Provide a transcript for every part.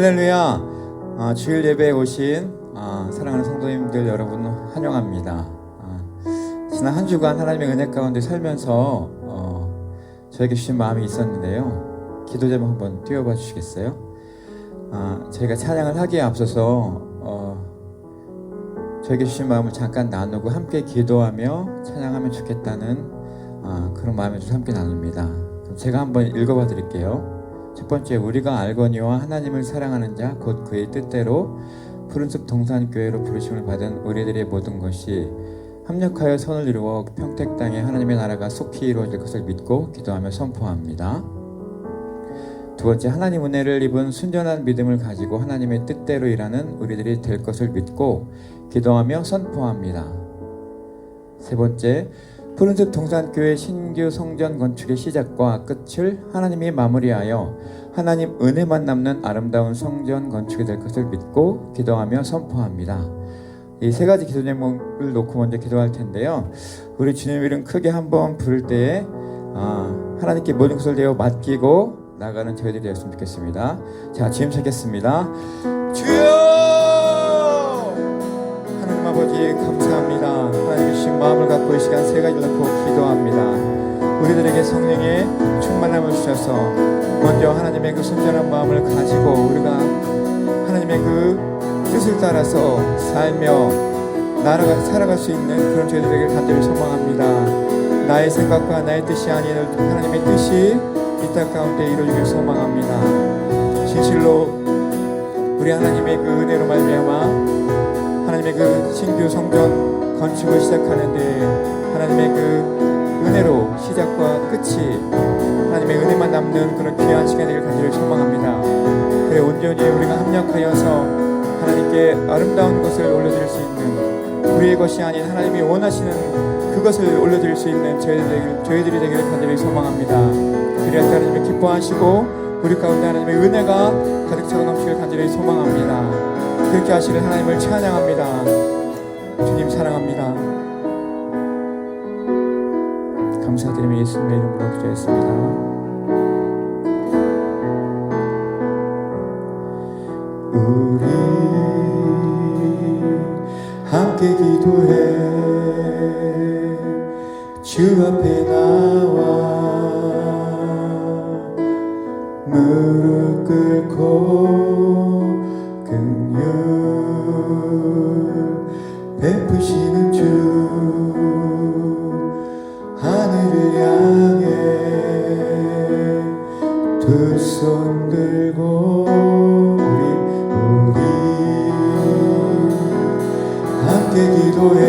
할렐루야. 주일 예배에 오신 사랑하는 성도님들 여러분 환영합니다. 지난 한 주간 하나님의 은혜 가운데 살면서 저에게 주신 마음이 있었는데요. 기도 제목 한번 띄워봐 주시겠어요? 저희가 찬양을 하기에 앞서서 저에게 주신 마음을 잠깐 나누고 함께 기도하며 찬양하면 좋겠다는 그런 마음을 좀 함께 나눕니다. 그럼 제가 한번 읽어봐 드릴게요. 첫 번째, 우리가 알거니와 하나님을 사랑하는 자 곧 그의 뜻대로 푸른숲 동산교회로 부르심을 받은 우리들의 모든 것이 합력하여 선을 이루어 평택 땅에 하나님의 나라가 속히 이루어질 것을 믿고 기도하며 선포합니다. 두 번째, 하나님 은혜를 입은 순전한 믿음을 가지고 하나님의 뜻대로 일하는 우리들이 될 것을 믿고 기도하며 선포합니다. 세 번째, 푸른숲 동산교회 신규 성전 건축의 시작과 끝을 하나님이 마무리하여 하나님 은혜만 남는 아름다운 성전 건축이 될 것을 믿고 기도하며 선포합니다. 이 세 가지 기도 제목을 놓고 먼저 기도할 텐데요. 우리 주님 이름 크게 한번 부를 때에 하나님께 모든 것을 내어 맡기고 나가는 저희들이 되었으면 좋겠습니다. 자, 지금 시작했습니다. 주여! 하나님 아버지 감사합니다. 하나님의 주신 마음을 갖고 이 시간 세 가지를 놓고 기도합니다. 우리들에게 성령의 충만함을 주셔서 먼저 하나님의 그 순전한 마음을 가지고 우리가 하나님의 그 뜻을 따라서 살며 살아갈 수 있는 그런 저희들에게 간절히 소망합니다. 나의 생각과 나의 뜻이 아닌 하나님의 뜻이 이 땅 가운데 이루어지길 소망합니다. 진실로 우리 하나님의 그 은혜로 말미암아 하나님의 그 신규 성전 건축을 시작하는데 하나님의 그 은혜로 시작과 끝이 하나님의 은혜만 남는 그런 귀한 시간이 되길 간절히 소망합니다. 그래 온전히 우리가 합력하여서 하나님께 아름다운 것을 올려드릴 수 있는 우리의 것이 아닌 하나님이 원하시는 그것을 올려드릴 수 있는 저희들이 되기를 간절히 소망합니다. 그래야 하나님이 기뻐하시고 우리 가운데 하나님의 은혜가 가득 차고 넘치길 간절히 소망합니다. 그렇게 하시는 하나님을 찬양합니다. 주님 사랑합니다. 감사드리며 예수님의 이름으로 기도했습니다. 우리 함께 기도해 주 앞에 나와 무릎 꿇고 긍휼 베푸시는 주 하늘을 향해 두 손 들고 우리 함께 기도해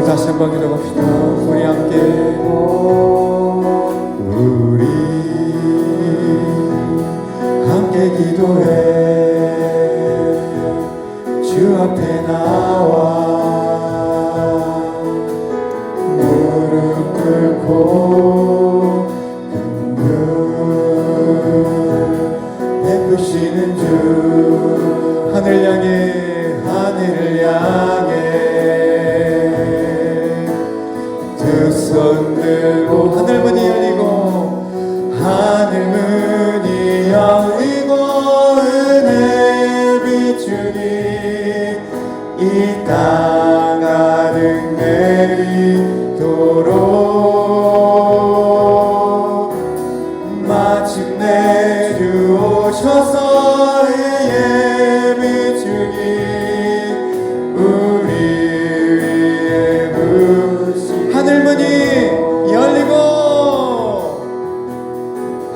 다시 한번 기도합시다. 우리 함께 기도해 주 앞에 나와 무릎 꿇고 긍휼 베푸시는 주 하늘 향해 두 손 들고 하늘문이 열리고 은혜 비추니 이 땅 가득 내리도록 마침내 주 오셔서 은혜 비추니 우리 위에 부으신 하늘문이 열리고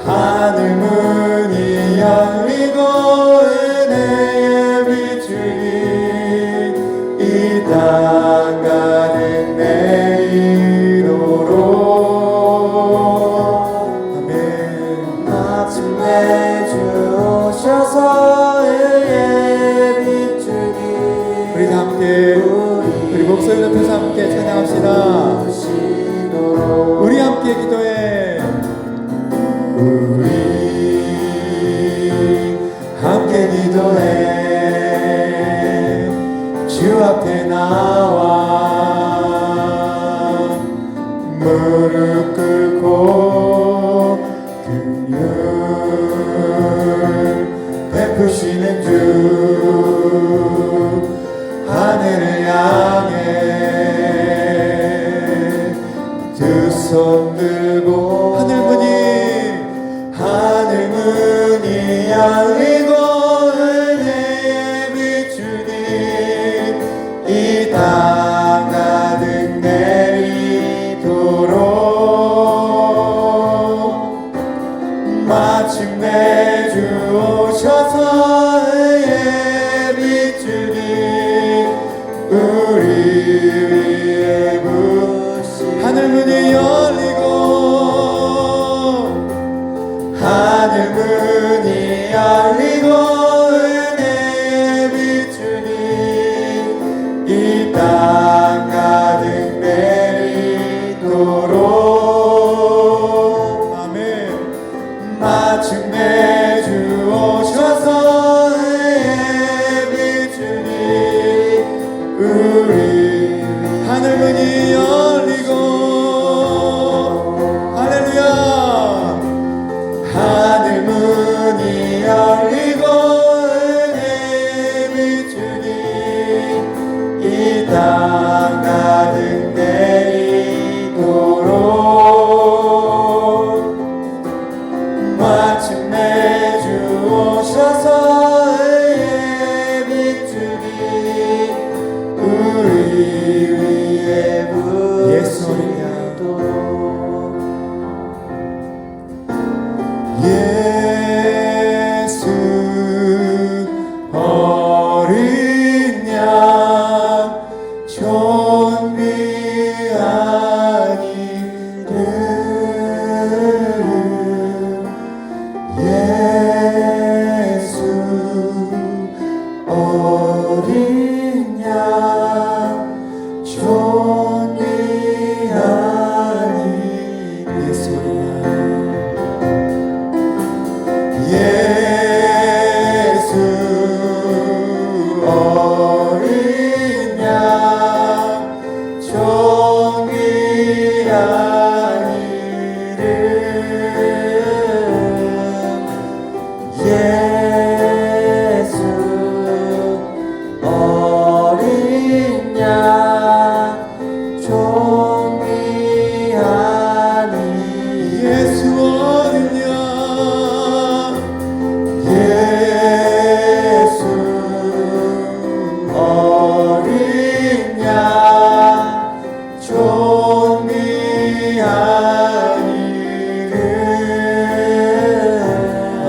하늘문이 열리고 은혜에 비추니 이 땅 가득 내리도록 아멘. 마침내 주 오셔서 은혜에 비추니 우리 함께 우리 목소리 높여서 함께 찬양합시다. 우리 함께 함께 기도해. 우리 함께 기도해. 주 앞에 나와 무릎 꿇고 긍휼 베푸시는 주 하늘을 향해 두 손 들고 하늘문이 열리고 은혜의 비추니 이 땅 가득 내리도록 마침내 주 오셔서 은혜의 비추니 우리 위에 부신 하늘문이 열리고 하늘문이 열리고 은혜의 비추니 이 땅 가득 내리도록 아멘. 마침내 주 오셔서 은혜의 비추니 우리 하늘문이 열리고 할렐루야 하늘문이 열리고 은혜의 비추니 이 땅 가득 내리도록 마침내 주 오셔서 은혜의 비추니 우리 위에 부으시도록 예수 어린 양 존귀한 이름 예수 어린 양 존귀한 이름 예수 어린 양 존귀한 이름 예수 어린 양 존귀한 이름 예수 어린 양 예수 어린 양 존귀한 이름 아멘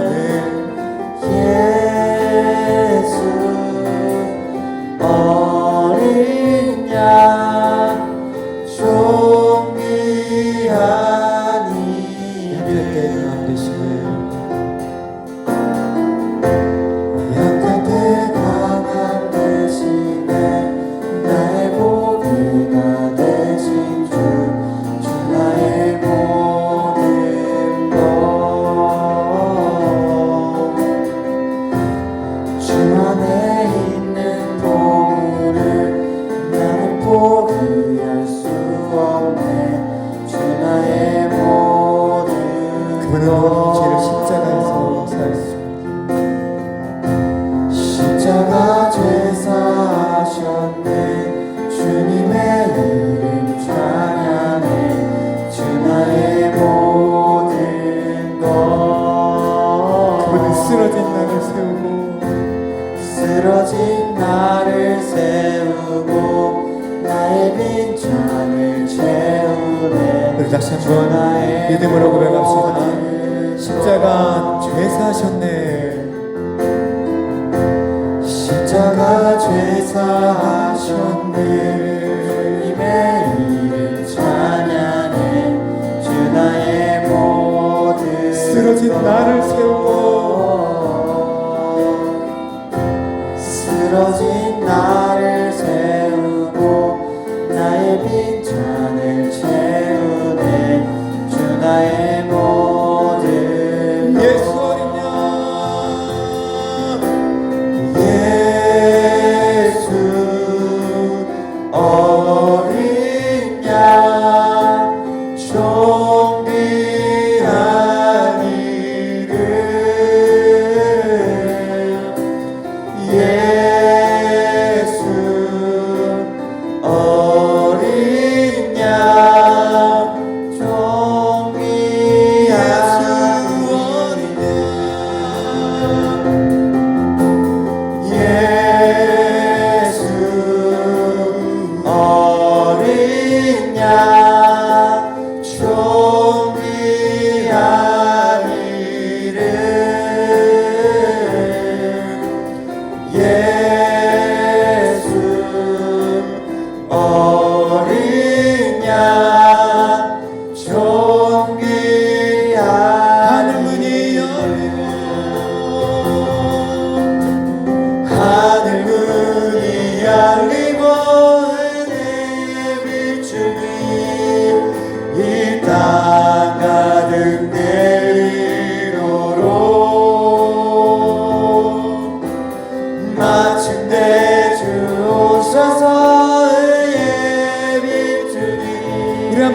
예수 어린 양 존귀한 이름 안 되시네. 약할 때 강한 대신에 나의 보배가 되신 주 나의 모든 것 주 안에 있는 보물을 나는 포기할 수 없네 주 나의 모든 그분은 우리 죄를 십자가에서 사했습니다. 십자가 죄사하셨네 주님의 이름 찬양해 주 나의 모든 것 그분은 쓰러진 나를 세우고 쓰러진 나를 세우고 나의 빈잔을 채우네 우리 다시 한번 믿음으로 고백합시다. 십자가 죄사하셨네. 십자가 죄사하셨네 주님의 이름 찬양해 주 나의 모든 쓰러진 나를 세우고 쓰러진 나를 세우고 나의 빈잔을 채우네 주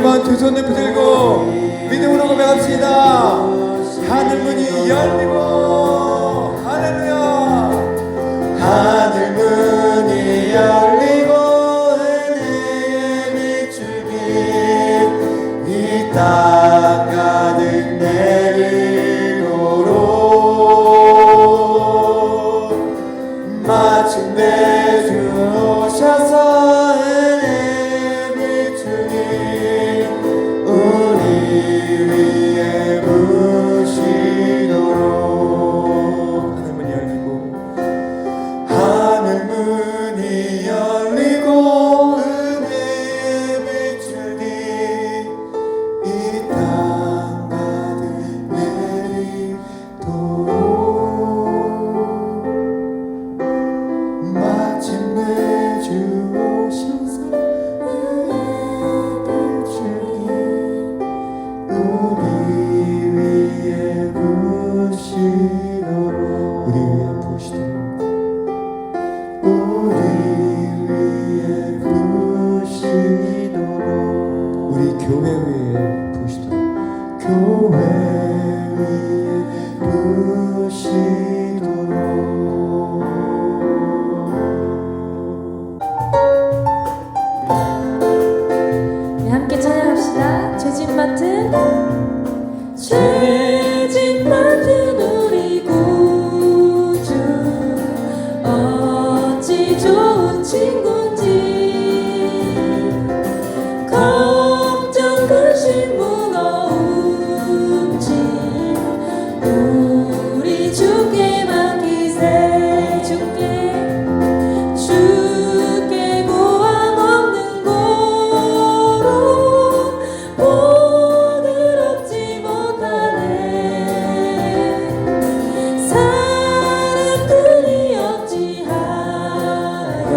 한번 두 손을 붙들고 믿음으로 고백합시다. 하늘 문이 열리고 할렐루야. 하늘 문이 열리고 은혜의 비추기 이 땅 가득 내리도록 마침내 주 오셔서 은혜의 비추기 우리 위에 부시도록 하늘 문이 열리고 하늘 문이 열리고 은혜의 비추기 이 땅 가득 내리도록 마침내 주 오셔서 은혜의 비추기 우리 위에 부시도록 우리 위에 부시도록 우리 위에 부시도록 우리 교회 위에 부시도록 교회 위에 부시도록 네, 함께 찬양합시다. 죄진 맡은 죄진 맡은 우리 구주 어찌 좋은 친구인지 걱정 근심 무거운 짐 우리 주께 맡기세 주께 고함 없는 고로 본을 얻지 못하네 사람들이 어찌하여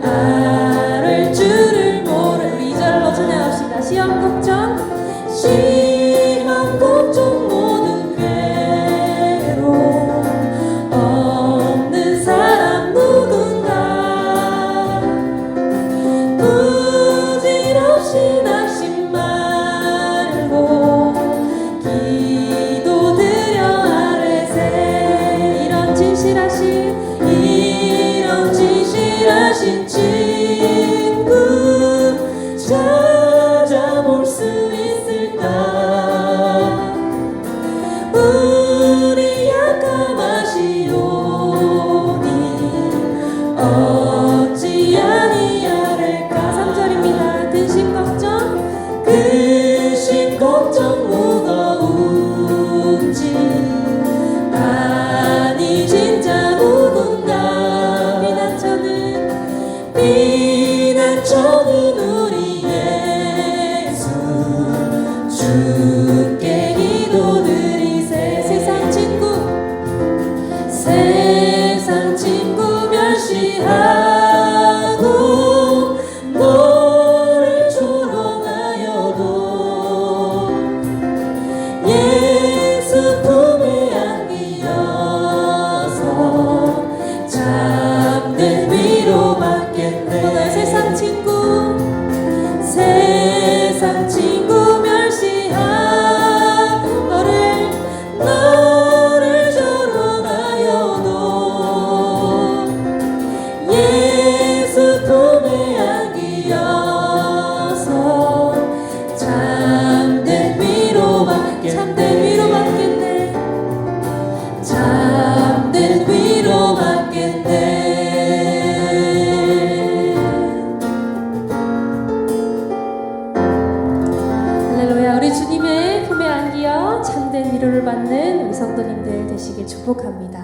알을 줄을 모르 우리 2절로 찬양합시다. 시험 걱정 모든 괴로 없는 사람 누군가 부질없이 낙심 말고 기도드려 아뢰세 이런 진실하신 친구 찾아볼 수 있을까 우리 약함하시오니 어찌 아니하를까 3절입니다. 근심 걱정 무거운 짐 아니 진짜 누군가 비난처는 우리 예수 주께 기도드리세 세상 친구 멸시하고 너를 조롱하여도 예수 품에 안기어서 참된 위로 받겠네 세상 친구 멸시하 너를 조롱하여도 예수 품에 안기어서 참된 위로 받겠네 참된 위로 받겠네 할렐루야. 우리 주님의 품에 안기어 참된 위로를 받는 우리 성도님들 되시길 축복합니다.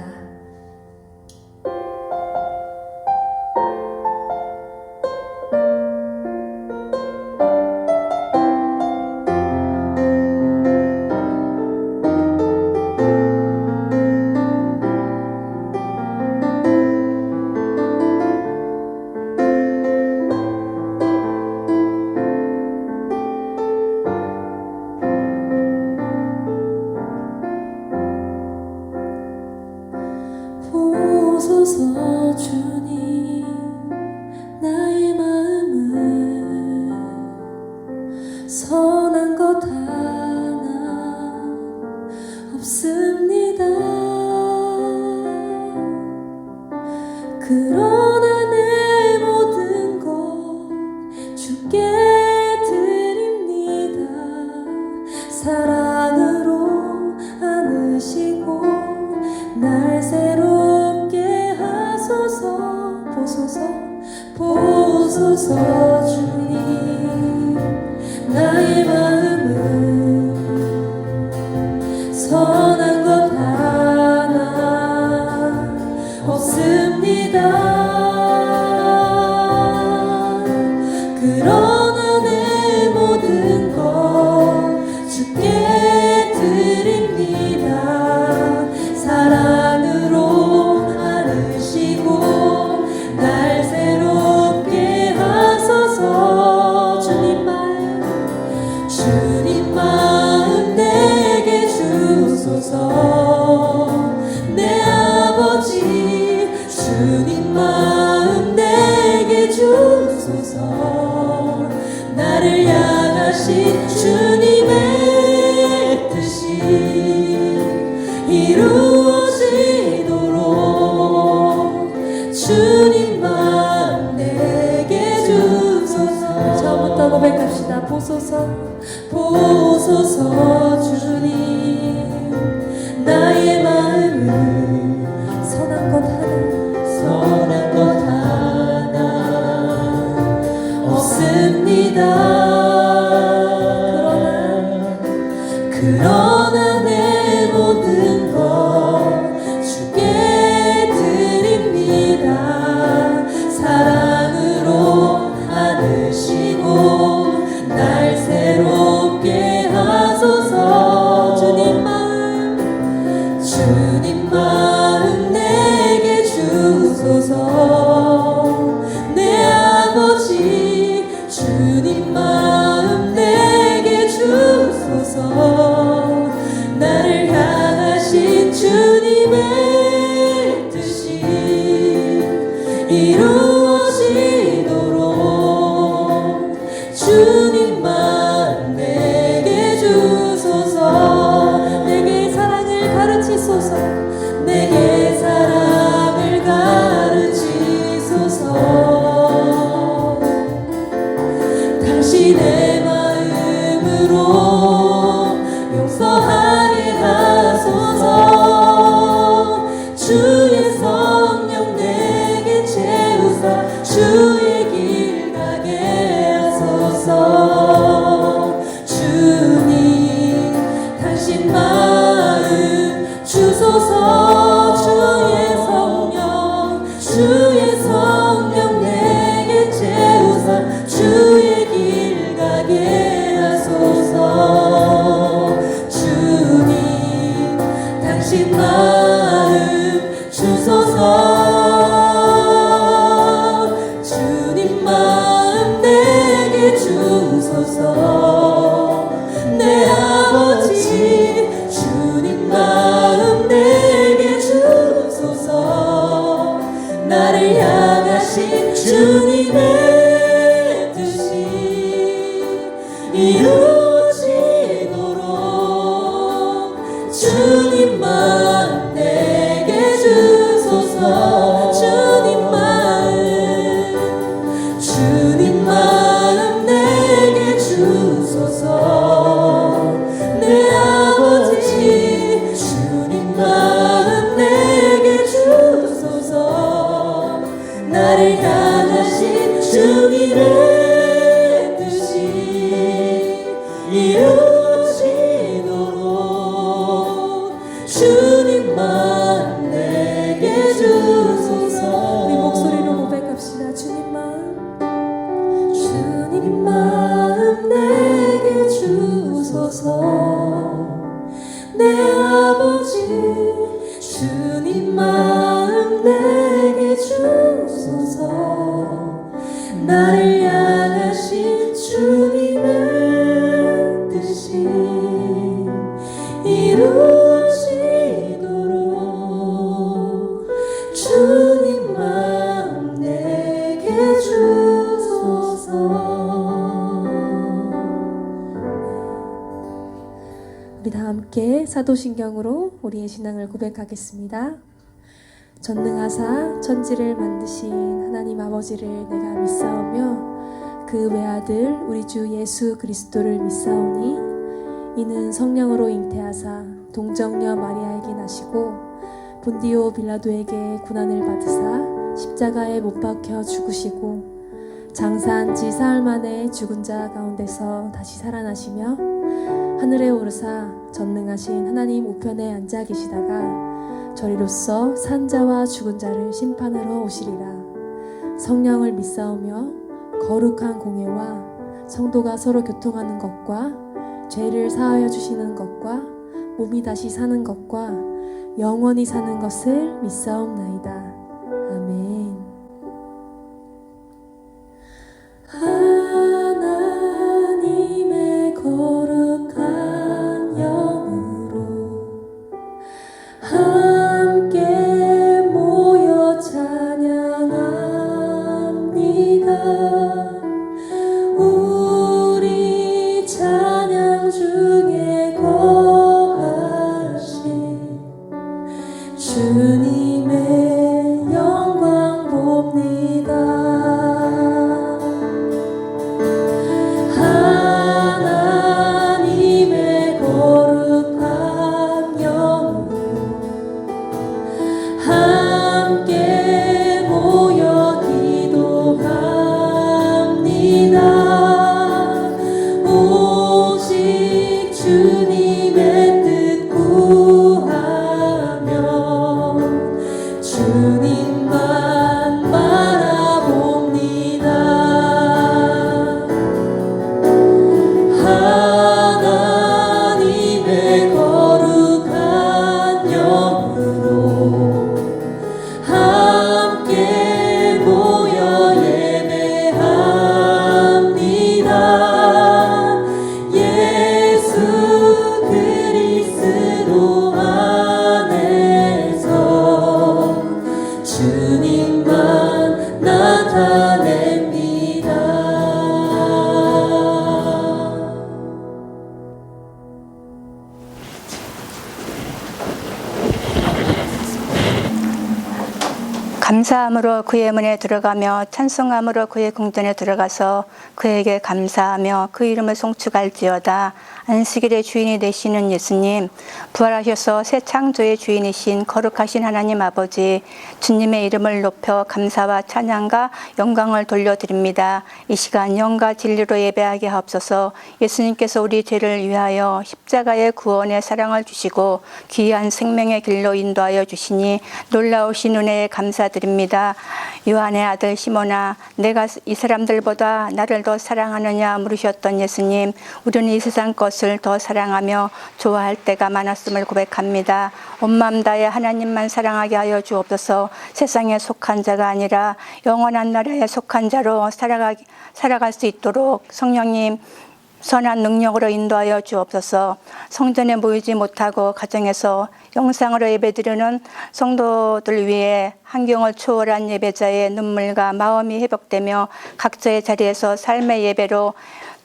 보소서 주님. 나의 마음은 선한 것 하나 없습니다. 그러나 내 모든 것 주께 드립니다. 사랑으로 안으시고 날 새롭게 하소서. 주님 마음 내게 주소서. 내 아버지 주님 마음 내게 주소서. 나를 향하신 주님의 뜻이 이루어지도록 주님 마음 내게 주소서. 처음부터 고백합시다. 보소서 주님. 나의 마음은 선한 것 하나 없습니다. 그러나 내 모든 것 주께 드립니다. 사랑으로 안으시고 날 새롭게 하소서. 주님 마음 내게 주소서. 내 아버지 주님 마음 내게 주소서. 나를 향하신 주님의 뜻이 이루어지도록 주님 마음 내게 주소서. 내게 사랑을 가르치소서. 내게 사랑을 가르치소서. 당신의 마음으로 용서하게 하소서. 주의 성령 내게 채우사 주의 길 가게 하소서. 주님 당신 마음 주소서. 주의 성령 내게 채우사 주의 길 가게 하소서. 주님 당신 마음 주소서. 주님 마음 내게 주소서. 내 아버지 주님 마음 내게 주소서. 나를 향하신 주님의 뜻이 이루어지도록 주님 마음 내게 주소서. 주님 마음 내게 주소서. 내 아버지 주님 마음 내게 주소서. 나를 향하신 주님의 뜻이 이루어지도록 주님 마음 내게 주소서. 우리 목소리로 고백합시다. 주님 마음 내게 주소서. 내 아버지 주님 마음 내게 주소서. 나를 향하신 주님의 뜻이 이루어지도록 주님 마음 내게 주소서. 우리 다 함께 사도신경으로 우리의 신앙을 고백하겠습니다. 전능하사 천지를 만드신 하나님 아버지를 내가 믿사오며 그 외아들 우리 주 예수 그리스도를 믿사오니 이는 성령으로 잉태하사 동정녀 마리아에게 나시고 본디오 빌라도에게 고난을 받으사 십자가에 못 박혀 죽으시고 장사한 지 사흘 만에 죽은 자 가운데서 다시 살아나시며 하늘에 오르사 전능하신 하나님 우편에 앉아 계시다가 저리로서 산 자와 죽은 자를 심판하러 오시리라. 성령을 믿사오며 거룩한 공예와 성도가 서로 교통하는 것과 죄를 사하여 주시는 것과 몸이 다시 사는 것과 영원히 사는 것을 믿사옵나이다. 아멘. 하나님의 거룩한 영으로 함께 모여 찬양합니다. 우리 찬양 중에 거하신 주님의 영광 봅니다. 하나님의 거룩한 영으로 함께 모여 기도합니다. 오직 주님의 뜻 구하며 주님만 바라봅니다. 하나님의 거룩한 영으로 함께 모여 예배합니다. 예수 그리스도 안에서 주님만 나타냅니다. 감사함으로 그의 문에 들어가며 찬송함으로 그의 궁전에 들어가서 그에게 감사하며 그 이름을 송축할지어다. 안식일의 주인이 되시는 예수님, 부활하셔서 새 창조의 주인이신 거룩하신 하나님 아버지, 주님의 이름을 높여 감사와 찬양과 영광을 돌려드립니다. 이 시간 영과 진리로 예배하게 하옵소서. 예수님께서 우리 죄를 위하여 십자가의 구원의 사랑을 주시고 귀한 생명의 길로 인도하여 주시니 놀라우신 은혜에 감사드립니다. 요한의 아들 시몬아, 내가 이 사람들보다 나를 더 사랑하느냐 물으셨던 예수님, 우리는 이 세상 것을 더 사랑하며 좋아할 때가 많았음을 고백합니다. 온 마음 다해 하나님만 사랑하게 하여 주옵소서. 세상에 속한 자가 아니라 영원한 나라에 속한 자로 살아갈 수 있도록 성령님 선한 능력으로 인도하여 주옵소서. 성전에 모이지 못하고 가정에서 영상으로 예배드리는 성도들 위해 환경을 초월한 예배자의 눈물과 마음이 회복되며 각자의 자리에서 삶의 예배로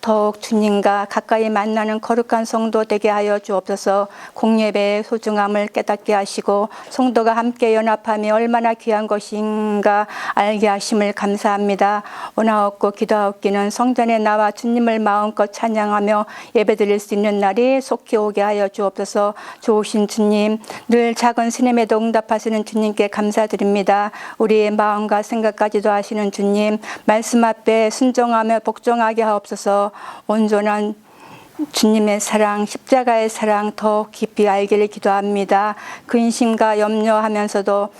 더욱 주님과 가까이 만나는 거룩한 성도 되게 하여 주옵소서. 공예배의 소중함을 깨닫게 하시고 성도가 함께 연합하며 얼마나 귀한 것인가 알게 하심을 감사합니다. 원하옵고 기도하옵기는 성전에 나와 주님을 마음껏 찬양하며 예배드릴 수 있는 날이 속히 오게 하여 주옵소서. 좋으신 주님, 늘 작은 스님에도 응답하시는 주님께 감사드립니다. 우리의 마음과 생각까지도 아시는 주님, 말씀 앞에 순종하며 복종하게 하옵소서. 온전한 주님의 사랑, 십자가의 사랑 더 깊이 알기를 기도합니다. 근심과 염려하면서도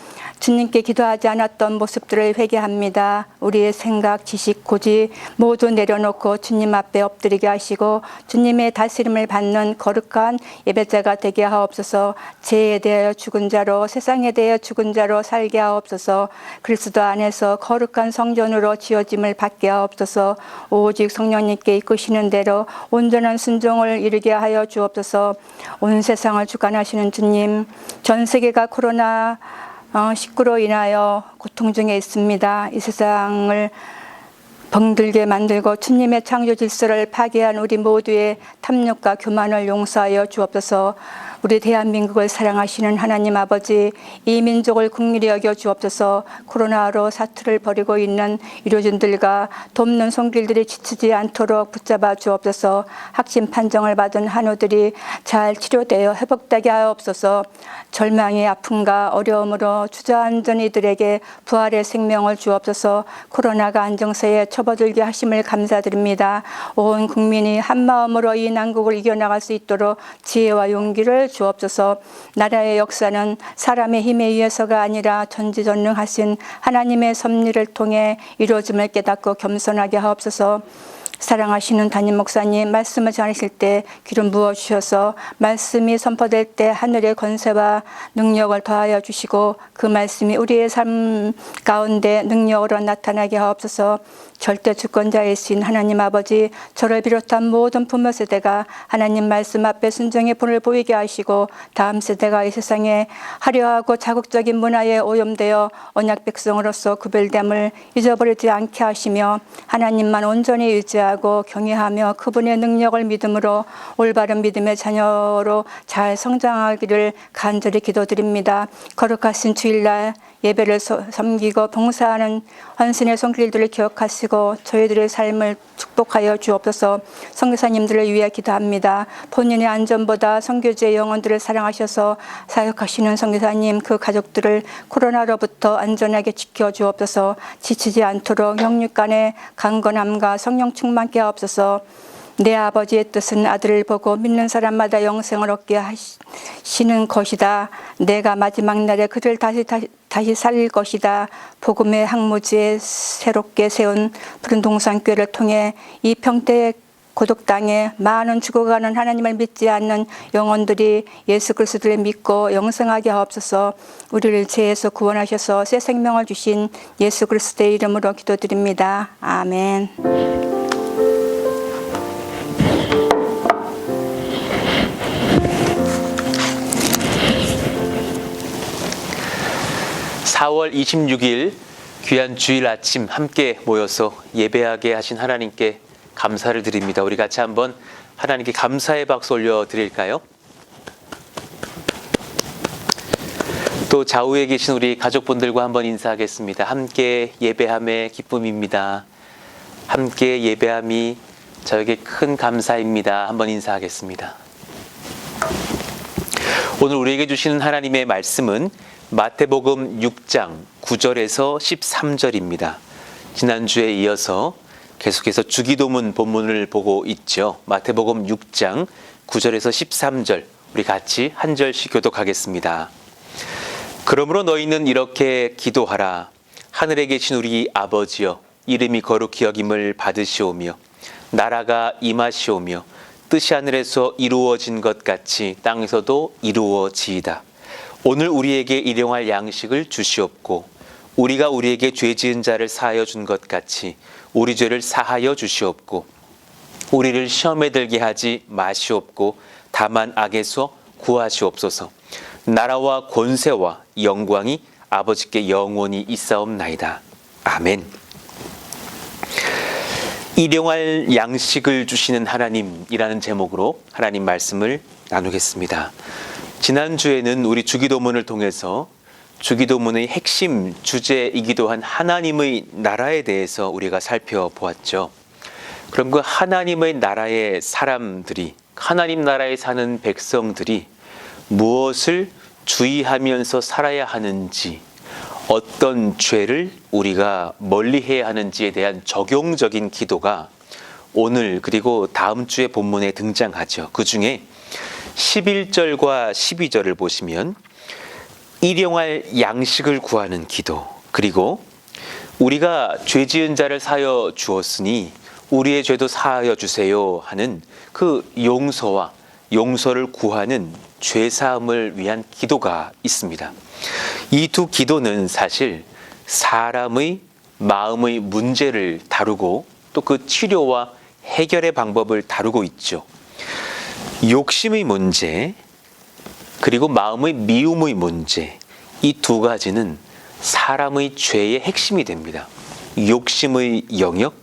주님께 기도하지 않았던 모습들을 회개합니다. 우리의 생각, 지식, 고집 모두 내려놓고 주님 앞에 엎드리게 하시고 주님의 다스림을 받는 거룩한 예배자가 되게 하옵소서. 죄에 대하여 죽은 자로, 세상에 대하여 죽은 자로 살게 하옵소서. 그리스도 안에서 거룩한 성전으로 지어짐을 받게 하옵소서. 오직 성령님께 이끄시는 대로 온전한 순종을 이루게 하여 주옵소서. 온 세상을 주관하시는 주님, 전 세계가 코로나 19로 인하여 고통 중에 있습니다. 이 세상을 병들게 만들고 주님의 창조 질서를 파괴한 우리 모두의 탐욕과 교만을 용서하여 주옵소서. 우리 대한민국을 사랑하시는 하나님 아버지, 이 민족을 긍휼히 여겨 주옵소서. 코로나로 사투를 벌이고 있는 의료진들과 돕는 손길들이 지치지 않도록 붙잡아 주옵소서. 확진 판정을 받은 한우들이 잘 치료되어 회복되게 하옵소서. 절망의 아픔과 어려움으로 주저앉은 이들에게 부활의 생명을 주옵소서. 코로나가 안정세에 접어들게 하심을 감사드립니다. 온 국민이 한마음으로 이 난국을 이겨나갈 수 있도록 지혜와 용기를 주옵소서. 나라의 역사는 사람의 힘에 의해서가 아니라 전지전능하신 하나님의 섭리를 통해 이루어짐을 깨닫고 겸손하게 하옵소서. 사랑하시는 담임 목사님, 말씀을 전하실 때 기름 부어주셔서 말씀이 선포될 때 하늘의 권세와 능력을 더하여 주시고 그 말씀이 우리의 삶 가운데 능력으로 나타나게 하옵소서. 절대 주권자이신 하나님 아버지, 저를 비롯한 모든 부모 세대가 하나님 말씀 앞에 순종의 본을 보이게 하시고 다음 세대가 이 세상에 화려하고 자국적인 문화에 오염되어 언약 백성으로서 구별됨을 잊어버리지 않게 하시며 하나님만 온전히 의지하고 경외하며 그분의 능력을 믿음으로 올바른 믿음의 자녀로 잘 성장하기를 간절히 기도드립니다. 거룩하신 주일날 예배를 섬기고 봉사하는 헌신의 손길들을 기억하시고 저희들의 삶을 축복하여 주옵소서. 선교사님들을 위해 기도합니다. 본인의 안전보다 선교지의 영혼들을 사랑하셔서 사역하시는 선교사님 그 가족들을 코로나로부터 안전하게 지켜주옵소서. 지치지 않도록 영육간의 강건함과 성령 충만케 하옵소서. 내 아버지의 뜻은 아들을 보고 믿는 사람마다 영생을 얻게 하시는 것이다. 내가 마지막 날에 그를 다시 살릴 것이다. 복음의 항무지에 새롭게 세운 푸른 동산교회를 통해 이 평택 고독 땅에 많은 죽어가는 하나님을 믿지 않는 영혼들이 예수 그리스도를 믿고 영생하게 하옵소서. 우리를 죄에서 구원하셔서 새 생명을 주신 예수 그리스도의 이름으로 기도드립니다. 아멘. 4월 26일 귀한 주일 아침 함께 모여서 예배하게 하신 하나님께 감사를 드립니다. 우리 같이 한번 하나님께 감사의 박수 올려드릴까요? 또 좌우에 계신 우리 가족분들과 한번 인사하겠습니다. 함께 예배함의 기쁨입니다. 함께 예배함이 저에게 큰 감사입니다. 한번 인사하겠습니다. 오늘 우리에게 주시는 하나님의 말씀은 마태복음 6장 9절에서 13절입니다. 지난주에 이어서 계속해서 주기도문 본문을 보고 있죠. 마태복음 6장 9절에서 13절 우리 같이 한 절씩 교독하겠습니다. 그러므로 너희는 이렇게 기도하라. 하늘에 계신 우리 아버지여, 이름이 거룩히 여김을 받으시오며 나라가 임하시오며 뜻이 하늘에서 이루어진 것 같이 땅에서도 이루어지이다. 오늘 우리에게 일용할 양식을 주시옵고 우리가 우리에게 죄 지은 자를 사하여 준 것 같이 우리 죄를 사하여 주시옵고 우리를 시험에 들게 하지 마시옵고 다만 악에서 구하시옵소서. 나라와 권세와 영광이 아버지께 영원히 있사옵나이다. 아멘. 일용할 양식을 주시는 하나님이라는 제목으로 하나님 말씀을 나누겠습니다. 지난주에는 우리 주기도문을 통해서 주기도문의 핵심 주제이기도 한 하나님의 나라에 대해서 우리가 살펴보았죠. 그럼 그 하나님의 나라의 사람들이, 하나님 나라에 사는 백성들이 무엇을 주의하면서 살아야 하는지, 어떤 죄를 우리가 멀리해야 하는지에 대한 적용적인 기도가 오늘 그리고 다음 주의 본문에 등장하죠. 그 중에 11절과 12절을 보시면 일용할 양식을 구하는 기도, 그리고 우리가 죄 지은 자를 사하여 주었으니 우리의 죄도 사하여 주세요 하는 그 용서와 용서를 구하는 죄사함을 위한 기도가 있습니다. 이 두 기도는 사실 사람의 마음의 문제를 다루고 또 그 치료와 해결의 방법을 다루고 있죠. 욕심의 문제, 그리고 마음의 미움의 문제, 이 두 가지는 사람의 죄의 핵심이 됩니다. 욕심의 영역,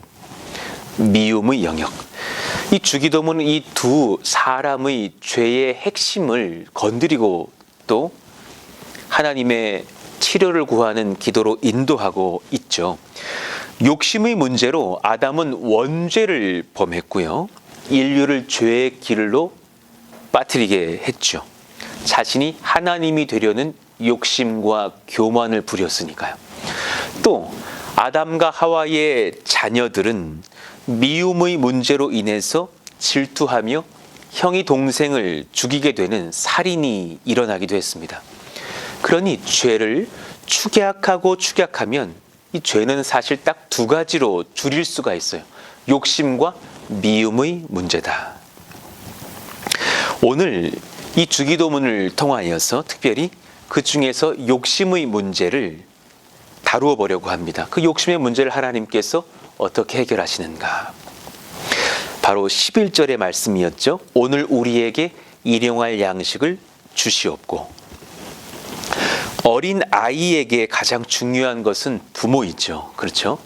미움의 영역. 이 주기도문은 이 두 사람의 죄의 핵심을 건드리고 또 하나님의 치료를 구하는 기도로 인도하고 있죠. 욕심의 문제로 아담은 원죄를 범했고요. 인류를 죄의 길로 빠뜨리게 했죠. 자신이 하나님이 되려는 욕심과 교만을 부렸으니까요. 또 아담과 하와의 자녀들은 미움의 문제로 인해서 질투하며 형이 동생을 죽이게 되는 살인이 일어나기도 했습니다. 그러니 죄를 축약하고 축약하면 이 죄는 사실 딱 두 가지로 줄일 수가 있어요. 욕심과 미움의 문제다. 오늘 이 주기도문을 통하여서 특별히 그 중에서 욕심의 문제를 다루어 보려고 합니다. 그 욕심의 문제를 하나님께서 어떻게 해결하시는가? 바로 11절의 말씀이었죠. 오늘 우리에게 일용할 양식을 주시옵고. 어린 아이에게 가장 중요한 것은 부모이죠. 그렇죠?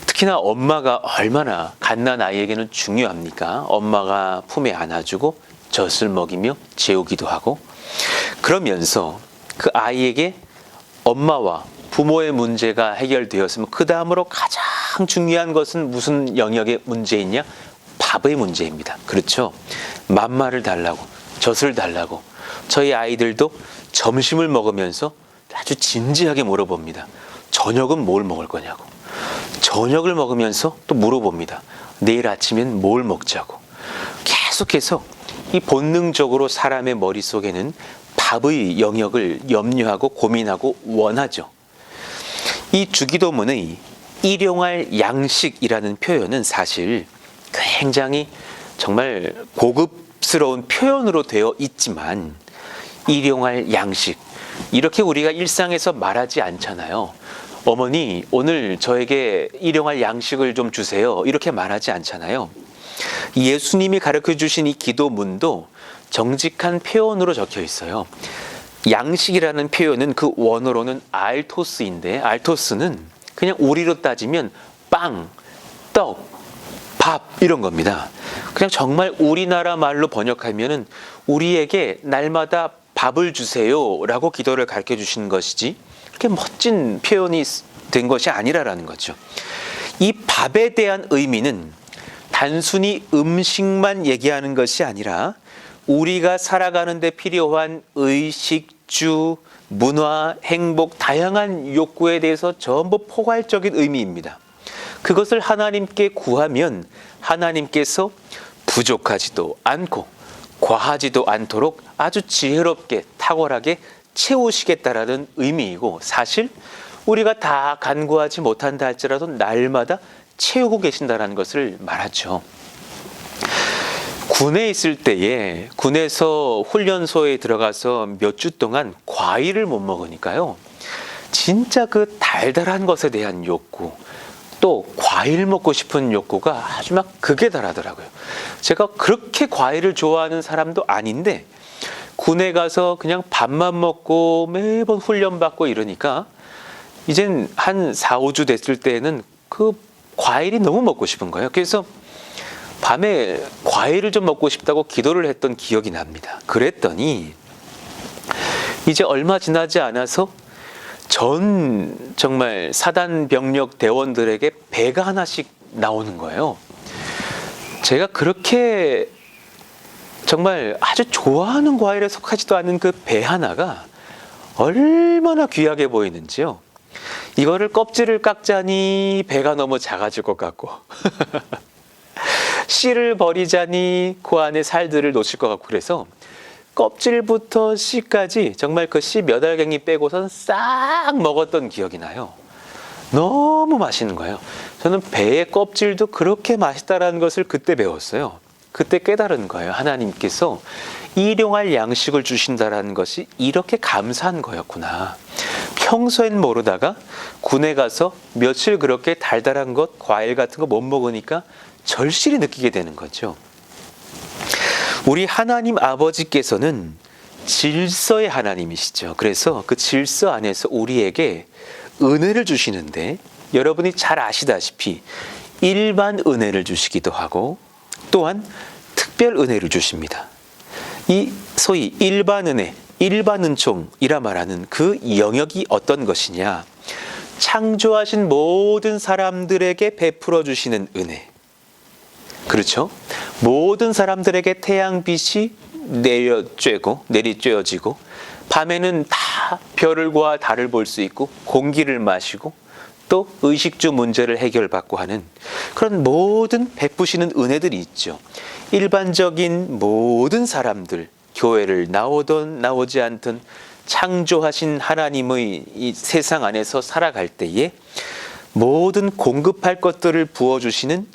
특히나 엄마가 얼마나 갓난 아이에게는 중요합니까? 엄마가 품에 안아주고 젖을 먹이며 재우기도 하고, 그러면서 그 아이에게 엄마와 부모의 문제가 해결되었으면 그 다음으로 가장 중요한 것은 무슨 영역의 문제이냐? 밥의 문제입니다. 그렇죠? 맘마를 달라고, 젖을 달라고. 저희 아이들도 점심을 먹으면서 아주 진지하게 물어봅니다. 저녁은 뭘 먹을 거냐고. 저녁을 먹으면서 또 물어봅니다. 내일 아침엔 뭘 먹자고. 계속해서 이 본능적으로 사람의 머릿속에는 밥의 영역을 염려하고 고민하고 원하죠. 이 주기도문의 일용할 양식이라는 표현은 사실 굉장히 정말 고급스러운 표현으로 되어 있지만, 일용할 양식, 이렇게 우리가 일상에서 말하지 않잖아요. 어머니, 오늘 저에게 일용할 양식을 좀 주세요. 이렇게 말하지 않잖아요. 예수님이 가르쳐 주신 이 기도문도 정직한 표현으로 적혀 있어요. 양식이라는 표현은 그 원어로는 알토스인데, 알토스는 그냥 우리로 따지면 빵, 떡, 밥 이런 겁니다. 그냥 정말 우리나라 말로 번역하면은 우리에게 날마다 밥을 주세요 라고 기도를 가르쳐 주시는 것이지, 그렇게 멋진 표현이 된 것이 아니라라는 거죠. 이 밥에 대한 의미는 단순히 음식만 얘기하는 것이 아니라 우리가 살아가는 데 필요한 의식주, 문화, 행복, 다양한 욕구에 대해서 전부 포괄적인 의미입니다. 그것을 하나님께 구하면 하나님께서 부족하지도 않고 과하지도 않도록 아주 지혜롭게 탁월하게 채우시겠다라는 의미이고, 사실 우리가 다 간구하지 못한다 할지라도 날마다 채우고 계신다는 것을 말하죠. 군에 있을 때에 군에서 훈련소에 들어가서 몇 주 동안 과일을 못 먹으니까요, 진짜 그 달달한 것에 대한 욕구, 또 과일 먹고 싶은 욕구가 아주 막 극에 달하더라고요. 제가 그렇게 과일을 좋아하는 사람도 아닌데 군에 가서 그냥 밥만 먹고 매번 훈련받고 이러니까 이젠 한 4, 5주 됐을 때에는 그 과일이 너무 먹고 싶은 거예요. 그래서 밤에 과일을 좀 먹고 싶다고 기도를 했던 기억이 납니다. 그랬더니 이제 얼마 지나지 않아서 정말 사단 병력 대원들에게 배가 하나씩 나오는 거예요. 제가 그렇게 정말 아주 좋아하는 과일에 속하지도 않은 그 배 하나가 얼마나 귀하게 보이는지요. 이거를 껍질을 깎자니 배가 너무 작아질 것 같고 씨를 버리자니 그 안에 살들을 놓칠 것 같고, 그래서 껍질부터 씨까지 정말 그 씨 몇 알갱이 빼고선 싹 먹었던 기억이 나요. 너무 맛있는 거예요. 저는 배의 껍질도 그렇게 맛있다라는 것을 그때 배웠어요. 그때 깨달은 거예요. 하나님께서 일용할 양식을 주신다라는 것이 이렇게 감사한 거였구나. 평소엔 모르다가 군에 가서 며칠 그렇게 달달한 것, 과일 같은 거 못 먹으니까 절실히 느끼게 되는 거죠. 우리 하나님 아버지께서는 질서의 하나님이시죠. 그래서 그 질서 안에서 우리에게 은혜를 주시는데, 여러분이 잘 아시다시피 일반 은혜를 주시기도 하고 또한 특별 은혜를 주십니다. 이 소위 일반 은혜, 일반 은총이라 말하는 그 영역이 어떤 것이냐? 창조하신 모든 사람들에게 베풀어 주시는 은혜. 그렇죠? 모든 사람들에게 태양빛이 내리쬐어지고 밤에는 다 별과 달을 볼 수 있고 공기를 마시고 또 의식주 문제를 해결받고 하는 그런 모든 베푸시는 은혜들이 있죠. 일반적인 모든 사람들, 교회를 나오든 나오지 않든 창조하신 하나님의 이 세상 안에서 살아갈 때에 모든 공급할 것들을 부어주시는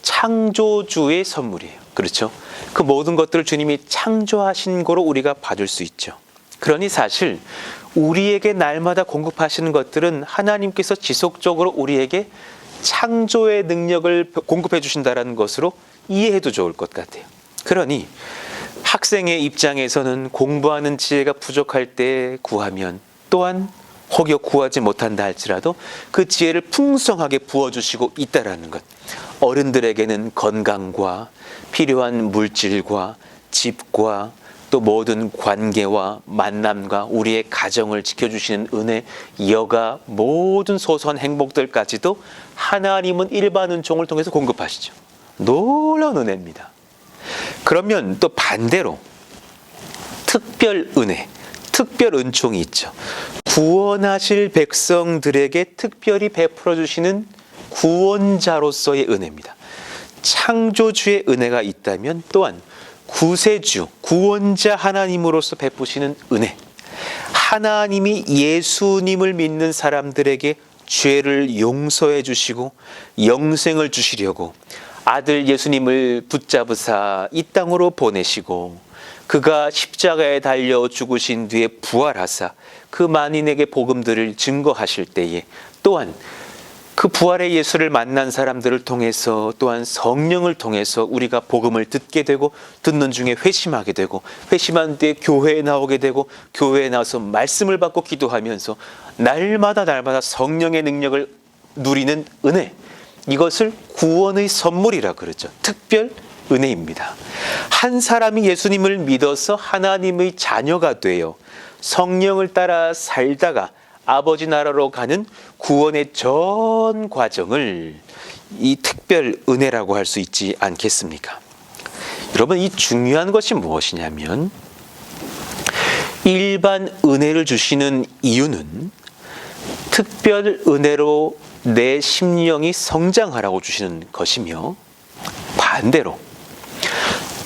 창조주의 선물이에요. 그렇죠? 그 모든 것들을 주님이 창조하신 거로 우리가 받을 수 있죠. 그러니 사실 우리에게 날마다 공급하시는 것들은 하나님께서 지속적으로 우리에게 창조의 능력을 공급해 주신다는 것으로 이해해도 좋을 것 같아요. 그러니 학생의 입장에서는 공부하는 지혜가 부족할 때 구하면, 또한 혹여 구하지 못한다 할지라도 그 지혜를 풍성하게 부어주시고 있다라는 것. 어른들에게는 건강과 필요한 물질과 집과 또 모든 관계와 만남과 우리의 가정을 지켜주시는 은혜, 여가 모든 소소한 행복들까지도 하나님은 일반 은총을 통해서 공급하시죠. 놀라운 은혜입니다. 그러면 또 반대로 특별 은혜, 특별 은총이 있죠. 구원하실 백성들에게 특별히 베풀어 주시는 구원자로서의 은혜입니다. 창조주의 은혜가 있다면 또한 구세주, 구원자 하나님으로서 베푸시는 은혜. 하나님이 예수님을 믿는 사람들에게 죄를 용서해 주시고 영생을 주시려고 아들 예수님을 붙잡으사 이 땅으로 보내시고 그가 십자가에 달려 죽으신 뒤에 부활하사 그 만인에게 복음들을 증거하실 때에 또한 그 부활의 예수를 만난 사람들을 통해서 또한 성령을 통해서 우리가 복음을 듣게 되고 듣는 중에 회심하게 되고 회심한 뒤에 교회에 나오게 되고 교회에 나와서 말씀을 받고 기도하면서 날마다 성령의 능력을 누리는 은혜, 이것을 구원의 선물이라 그러죠. 특별 은혜입니다. 한 사람이 예수님을 믿어서 하나님의 자녀가 되어 성령을 따라 살다가 아버지 나라로 가는 구원의 전 과정을 이 특별 은혜라고 할 수 있지 않겠습니까? 여러분, 이 중요한 것이 무엇이냐면 일반 은혜를 주시는 이유는 특별 은혜로 내 심령이 성장하라고 주시는 것이며, 반대로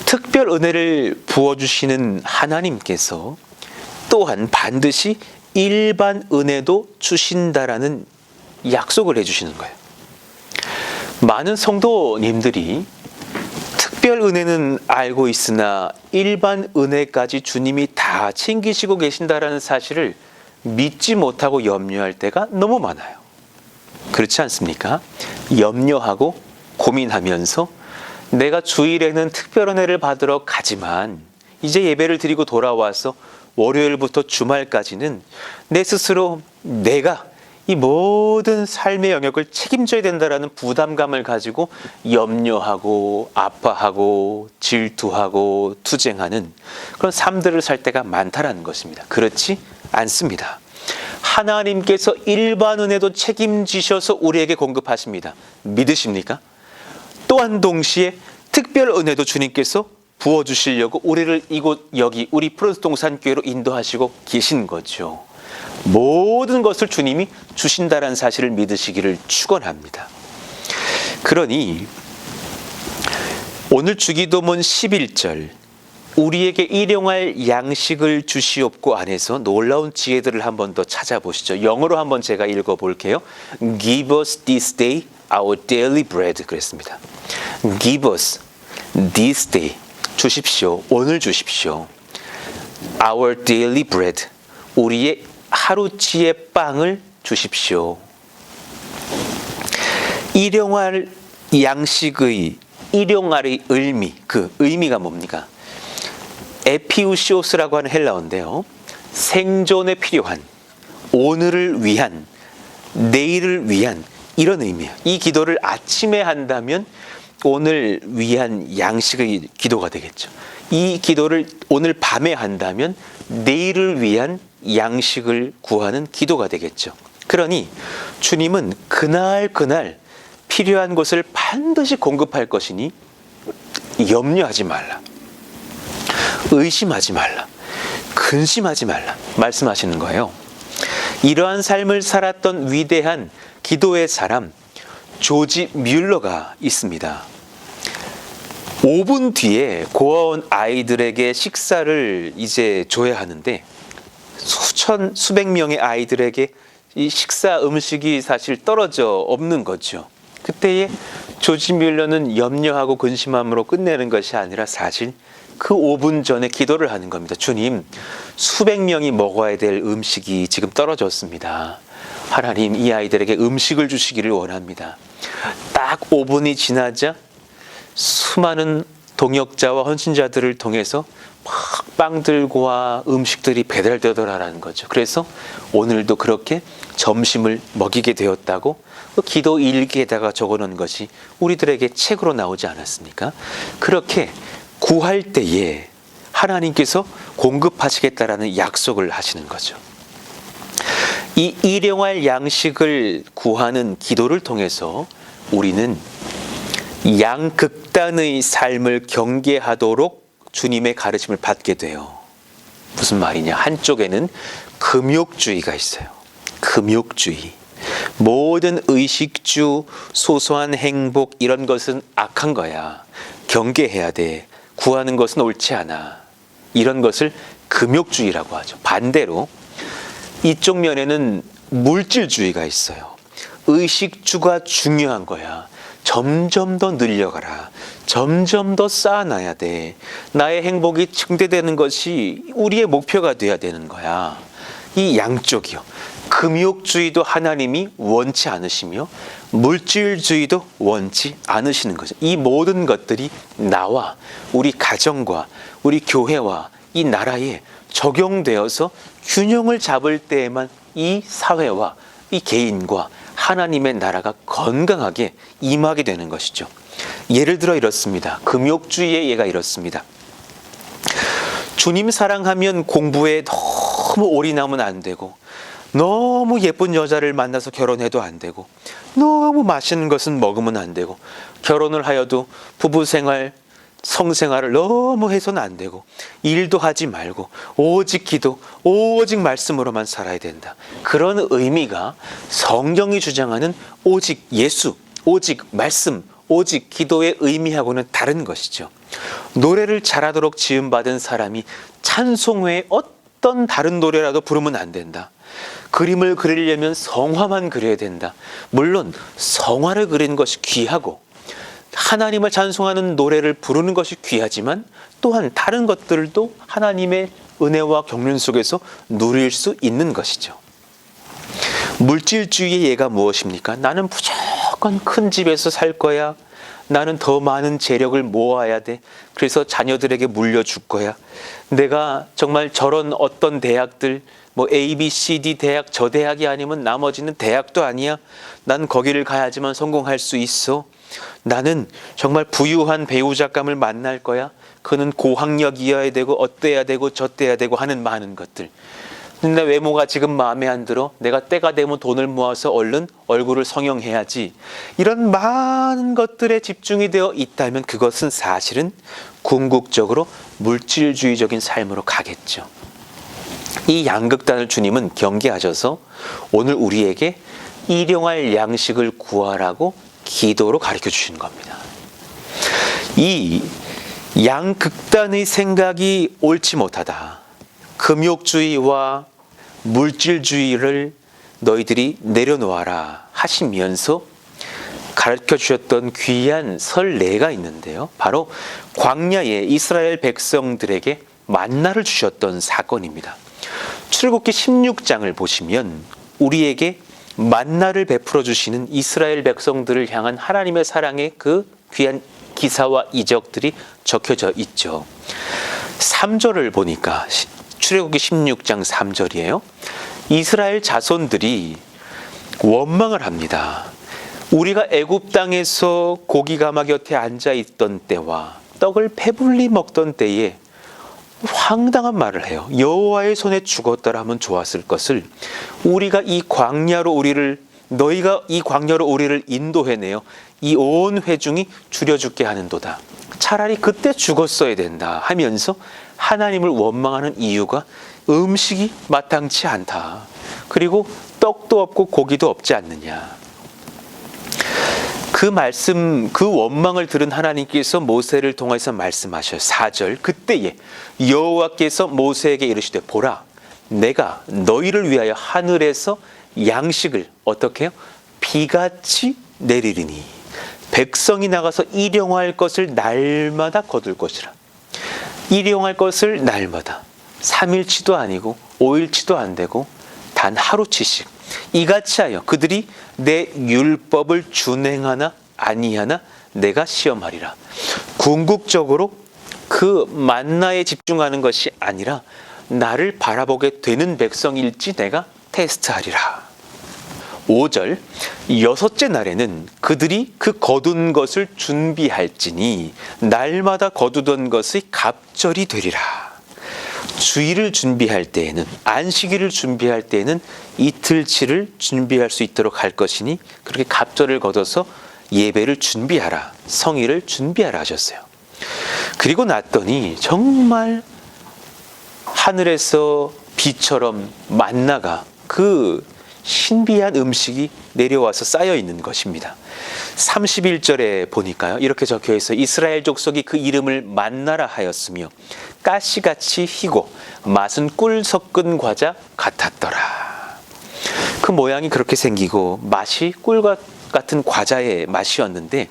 특별 은혜를 부어주시는 하나님께서 또한 반드시 일반 은혜도 주신다라는 약속을 해주시는 거예요. 많은 성도님들이 특별 은혜는 알고 있으나 일반 은혜까지 주님이 다 챙기시고 계신다라는 사실을 믿지 못하고 염려할 때가 너무 많아요. 그렇지 않습니까? 염려하고 고민하면서 내가 주일에는 특별 은혜를 받으러 가지만 이제 예배를 드리고 돌아와서 월요일부터 주말까지는 내 스스로 내가 이 모든 삶의 영역을 책임져야 된다라는 부담감을 가지고 염려하고 아파하고 질투하고 투쟁하는 그런 삶들을 살 때가 많다라는 것입니다. 그렇지 않습니다. 하나님께서 일반 은혜도 책임지셔서 우리에게 공급하십니다. 믿으십니까? 또한 동시에 특별 은혜도 주님께서 부어주시려고 우리를 이곳 여기 우리 프로스 동산교회로 인도하시고 계신 거죠. 모든 것을 주님이 주신다는 사실을 믿으시기를 축원합니다. 그러니 오늘 주기도문 11절 우리에게 일용할 양식을 주시옵고 안에서 놀라운 지혜들을 한 번 더 찾아보시죠. 영어로 한번 제가 읽어볼게요. Give us this day our daily bread 그랬습니다. Give us this day 주십시오. 오늘 주십시오. Our daily bread 우리의 하루치의 빵을 주십시오. 일용할 양식의 일용할의 의미, 그 의미가 뭡니까? 에피우시오스라고 하는 헬라어인데요. 생존에 필요한, 오늘을 위한, 내일을 위한 이런 의미예요. 이 기도를 아침에 한다면 오늘 위한 양식의 기도가 되겠죠. 이 기도를 오늘 밤에 한다면 내일을 위한 양식을 구하는 기도가 되겠죠. 그러니 주님은 그날 필요한 것을 반드시 공급할 것이니 염려하지 말라, 의심하지 말라, 근심하지 말라 말씀하시는 거예요. 이러한 삶을 살았던 위대한 기도의 사람 조지 뮬러가 있습니다. 5분 뒤에 고아원 아이들에게 식사를 이제 줘야 하는데 수백 명의 아이들에게 이 식사 음식이 사실 떨어져 없는 거죠. 그때에 조지 뮬러는 염려하고 근심함으로 끝내는 것이 아니라 사실 그 5분 전에 기도를 하는 겁니다. 주님, 수백 명이 먹어야 될 음식이 지금 떨어졌습니다. 하나님, 이 아이들에게 음식을 주시기를 원합니다. 딱 5분이 지나자 수많은 동역자와 헌신자들을 통해서 막 빵들과 음식들이 배달되더라라는 거죠. 그래서 오늘도 그렇게 점심을 먹이게 되었다고 기도 일기에다가 적어놓은 것이 우리들에게 책으로 나오지 않았습니까? 그렇게 구할 때에 하나님께서 공급하시겠다라는 약속을 하시는 거죠. 이 일용할 양식을 구하는 기도를 통해서 우리는 양극단의 삶을 경계하도록 주님의 가르침을 받게 돼요. 무슨 말이냐? 한쪽에는 금욕주의가 있어요. 금욕주의. 모든 의식주, 소소한 행복 이런 것은 악한 거야. 경계해야 돼. 구하는 것은 옳지 않아. 이런 것을 금욕주의라고 하죠. 반대로 이쪽 면에는 물질주의가 있어요. 의식주가 중요한 거야. 점점 더 늘려가라. 점점 더 쌓아놔야 돼. 나의 행복이 증대되는 것이 우리의 목표가 돼야 되는 거야. 이 양쪽이요. 금욕주의도 하나님이 원치 않으시며 물질주의도 원치 않으시는 거죠. 이 모든 것들이 나와 우리 가정과 우리 교회와 이 나라에 적용되어서 균형을 잡을 때에만 이 사회와 이 개인과 하나님의 나라가 건강하게 임하게 되는 것이죠. 예를 들어 이렇습니다. 금욕주의의 예가 이렇습니다. 주님 사랑하면 공부에 너무 올인하면 안 되고, 너무 예쁜 여자를 만나서 결혼해도 안 되고, 너무 맛있는 것은 먹으면 안 되고, 결혼을 하여도 부부생활, 성생활을 너무 해서는 안 되고, 일도 하지 말고 오직 기도, 오직 말씀으로만 살아야 된다. 그런 의미가 성경이 주장하는 오직 예수, 오직 말씀, 오직 기도의 의미하고는 다른 것이죠. 노래를 잘하도록 지음받은 사람이 찬송 외에 어떤 다른 노래라도 부르면 안 된다. 그림을 그리려면 성화만 그려야 된다. 물론 성화를 그리는 것이 귀하고 하나님을 찬송하는 노래를 부르는 것이 귀하지만 또한 다른 것들도 하나님의 은혜와 경륜 속에서 누릴 수 있는 것이죠. 물질주의의 예가 무엇입니까? 나는 무조건 큰 집에서 살 거야. 나는 더 많은 재력을 모아야 돼. 그래서 자녀들에게 물려줄 거야. 내가 정말 저런 어떤 대학들, 뭐 A, B, C, D 대학, 저 대학이 아니면 나머지는 대학도 아니야. 난 거기를 가야지만 성공할 수 있어. 나는 정말 부유한 배우작감을 만날 거야. 그는 고학력이어야 되고 어때야 되고 저때야 되고 하는 많은 것들. 근데 외모가 지금 마음에 안 들어. 내가 때가 되면 돈을 모아서 얼른 얼굴을 성형해야지. 이런 많은 것들에 집중이 되어 있다면 그것은 사실은 궁극적으로 물질주의적인 삶으로 가겠죠. 이 양극단을 주님은 경계하셔서 오늘 우리에게 일용할 양식을 구하라고 기도로 가르쳐 주시는 겁니다. 이 양극단의 생각이 옳지 못하다. 금욕주의와 물질주의를 너희들이 내려놓아라 하시면서 가르쳐 주셨던 귀한 설례가 있는데요. 바로 광야에 이스라엘 백성들에게 만나를 주셨던 사건입니다. 출애굽기 16장을 보시면 우리에게 만나를 베풀어 주시는 이스라엘 백성들을 향한 하나님의 사랑의 그 귀한 기사와 이적들이 적혀져 있죠. 3절을 보니까 출애굽기 16장 3절이에요. 이스라엘 자손들이 원망을 합니다. 우리가 애굽 땅에서 고기 가마 곁에 앉아 있던 때와 떡을 배불리 먹던 때에 황당한 말을 해요. 여호와의 손에 죽었더라 하면 좋았을 것을 우리가 이 광야로 너희가 이 광야로 우리를 인도해내어 이 온 회중이 죽여 죽게 하는도다. 차라리 그때 죽었어야 된다 하면서 하나님을 원망하는 이유가 음식이 마땅치 않다. 그리고 떡도 없고 고기도 없지 않느냐. 그 말씀, 그 원망을 들은 하나님께서 모세를 통해서 말씀하셔요. 4절, 그때에 여호와께서 모세에게 이르시되 보라, 내가 너희를 위하여 하늘에서 양식을 어떻게 해요? 비같이 내리리니 백성이 나가서 일용할 것을 날마다 거둘 것이라. 일용할 것을 날마다 3일치도 아니고 5일치도 안 되고 단 하루치씩 이같이 하여 그들이 내 율법을 준행하나 아니하나 내가 시험하리라. 궁극적으로 그 만나에 집중하는 것이 아니라 나를 바라보게 되는 백성일지 내가 테스트하리라. 5절, 여섯째 날에는 그들이 그 거둔 것을 준비할지니 날마다 거두던 것이 갑절이 되리라. 주일을 준비할 때에는, 안식일을 준비할 때에는 이틀치를 준비할 수 있도록 할 것이니 그렇게 갑절을 거둬서 예배를 준비하라, 성일을 준비하라 하셨어요. 그리고 났더니 정말 하늘에서 비처럼 만나가 그 신비한 음식이 내려와서 쌓여 있는 것입니다. 31절에 보니까요, 이렇게 적혀 있어 이스라엘 족속이 그 이름을 만나라 하였으며 가시같이 희고 맛은 꿀 섞은 과자 같았더라. 그 모양이 그렇게 생기고 맛이 꿀과 같은 과자의 맛이었는데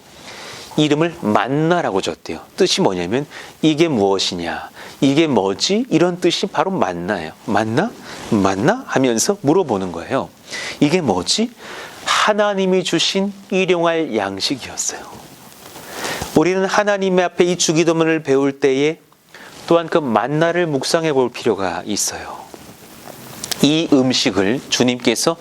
이름을 만나라고 줬대요. 뜻이 뭐냐면 이게 무엇이냐, 이게 뭐지? 이런 뜻이 바로 만나예요. 만나? 만나? 하면서 물어보는 거예요. 이게 뭐지? 하나님이 주신 일용할 양식이었어요. 우리는 하나님 앞에 이 주기도문을 배울 때에 또한 그 만나를 묵상해 볼 필요가 있어요. 이 음식을 주님께서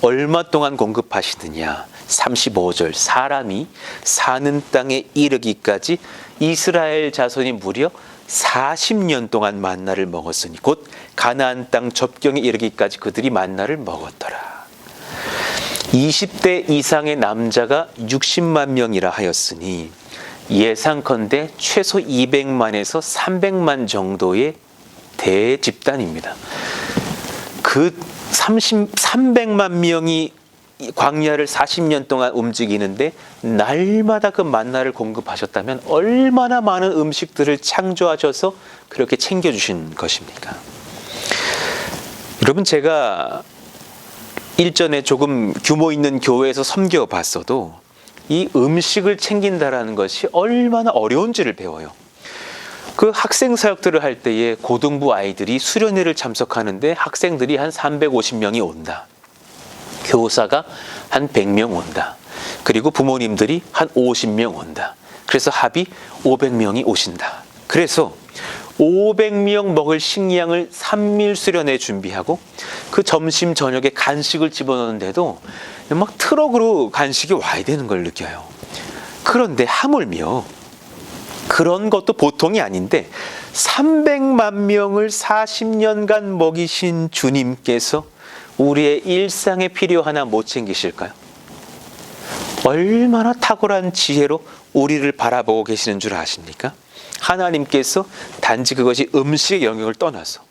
얼마 동안 공급하시느냐. 35절, 사람이 사는 땅에 이르기까지 이스라엘 자손이 무려 40년 동안 만나를 먹었으니 곧 가나안 땅 접경에 이르기까지 그들이 만나를 먹었더라. 20대 이상의 남자가 60만 명이라 하였으니 예상컨대 최소 200만에서 300만 정도의 대집단입니다. 그 300만 명이 광야를 40년 동안 움직이는데 날마다 그 만나를 공급하셨다면 얼마나 많은 음식들을 창조하셔서 그렇게 챙겨주신 것입니까? 여러분, 제가 일전에 조금 규모 있는 교회에서 섬겨봤어도 이 음식을 챙긴다라는 것이 얼마나 어려운지를 배워요. 그 학생 사역들을 할 때에 고등부 아이들이 수련회를 참석하는데 학생들이 한 350명이 온다. 교사가 한 100명 온다. 그리고 부모님들이 한 50명 온다. 그래서 합이 500명이 오신다. 그래서 500명 먹을 식량을 3일 수련회 준비하고 그 점심 저녁에 간식을 집어넣는데도 막 트럭으로 간식이 와야 되는 걸 느껴요. 그런데 하물며 그런 것도 보통이 아닌데 300만 명을 40년간 먹이신 주님께서 우리의 일상의 필요 하나 못 챙기실까요? 얼마나 탁월한 지혜로 우리를 바라보고 계시는 줄 아십니까? 하나님께서 단지 그것이 음식의 영역을 떠나서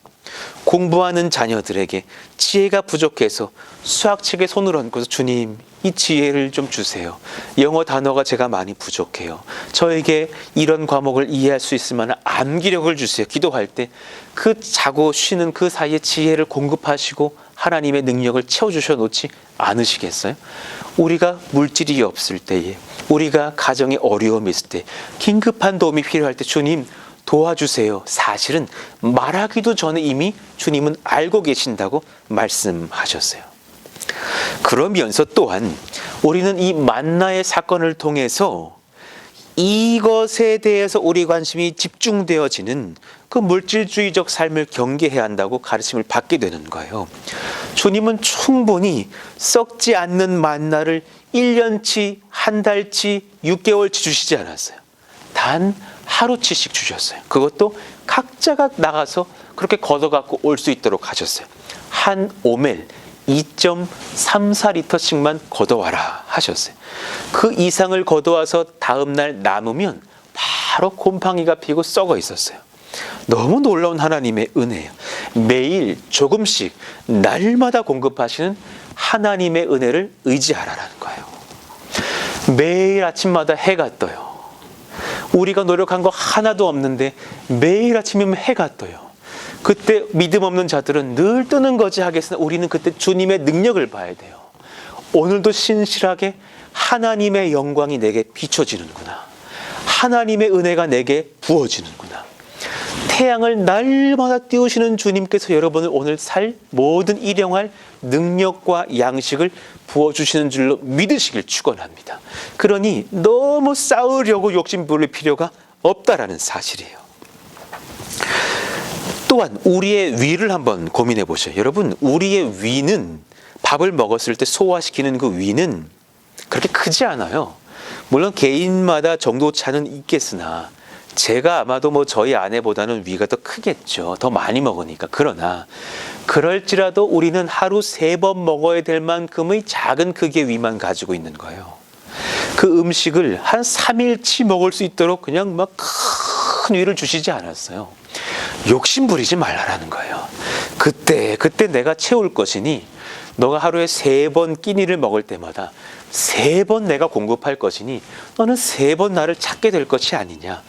공부하는 자녀들에게 지혜가 부족해서 수학책에 손을 얹고서 주님, 이 지혜를 좀 주세요. 영어 단어가 제가 많이 부족해요. 저에게 이런 과목을 이해할 수 있을 만한 암기력을 주세요. 기도할 때 그 자고 쉬는 그 사이에 지혜를 공급하시고 하나님의 능력을 채워주셔 놓지 않으시겠어요? 우리가 물질이 없을 때에, 우리가 가정에 어려움이 있을 때, 긴급한 도움이 필요할 때 주님 도와주세요. 사실은 말하기도 전에 이미 주님은 알고 계신다고 말씀하셨어요. 그러면서 또한 우리는 이 만나의 사건을 통해서 이것에 대해서 우리 관심이 집중되어지는 그 물질주의적 삶을 경계해야 한다고 가르침을 받게 되는 거예요. 주님은 충분히 썩지 않는 만나를 1년치, 한 달치, 6개월치 주시지 않았어요. 단 하루치씩 주셨어요. 그것도 각자가 나가서 그렇게 걷어갖고 올 수 있도록 하셨어요. 한 오멜 2.34리터씩만 걷어와라 하셨어요. 그 이상을 걷어와서 다음날 남으면 바로 곰팡이가 피고 썩어 있었어요. 너무 놀라운 하나님의 은혜예요. 매일 조금씩 날마다 공급하시는 하나님의 은혜를 의지하라라는 거예요. 매일 아침마다 해가 떠요. 우리가 노력한 거 하나도 없는데 매일 아침이면 해가 떠요. 그때 믿음 없는 자들은 늘 뜨는 거지 하겠으나 우리는 그때 주님의 능력을 봐야 돼요. 오늘도 신실하게 하나님의 영광이 내게 비춰지는구나. 하나님의 은혜가 내게 부어지는구나. 태양을 날마다 띄우시는 주님께서 여러분을 오늘 살 모든 일용할 능력과 양식을 부어주시는 줄로 믿으시길 축원합니다. 그러니 너무 싸우려고 욕심 부릴 필요가 없다라는 사실이에요. 또한 우리의 위를 한번 고민해 보세요. 여러분, 우리의 위는 밥을 먹었을 때 소화시키는 그 위는 그렇게 크지 않아요. 물론 개인마다 정도 차는 있겠으나 제가 아마도 저희 아내보다는 위가 더 크겠죠. 더 많이 먹으니까. 그러나 그럴지라도 우리는 하루 3번 먹어야 될 만큼의 작은 크기의 위만 가지고 있는 거예요. 그 음식을 한 3일치 먹을 수 있도록 그냥 막 큰 위를 주시지 않았어요. 욕심 부리지 말라라는 거예요. 그때 내가 채울 것이니 너가 하루에 3번 끼니를 먹을 때마다 3번 내가 공급할 것이니 너는 3번 나를 찾게 될 것이 아니냐.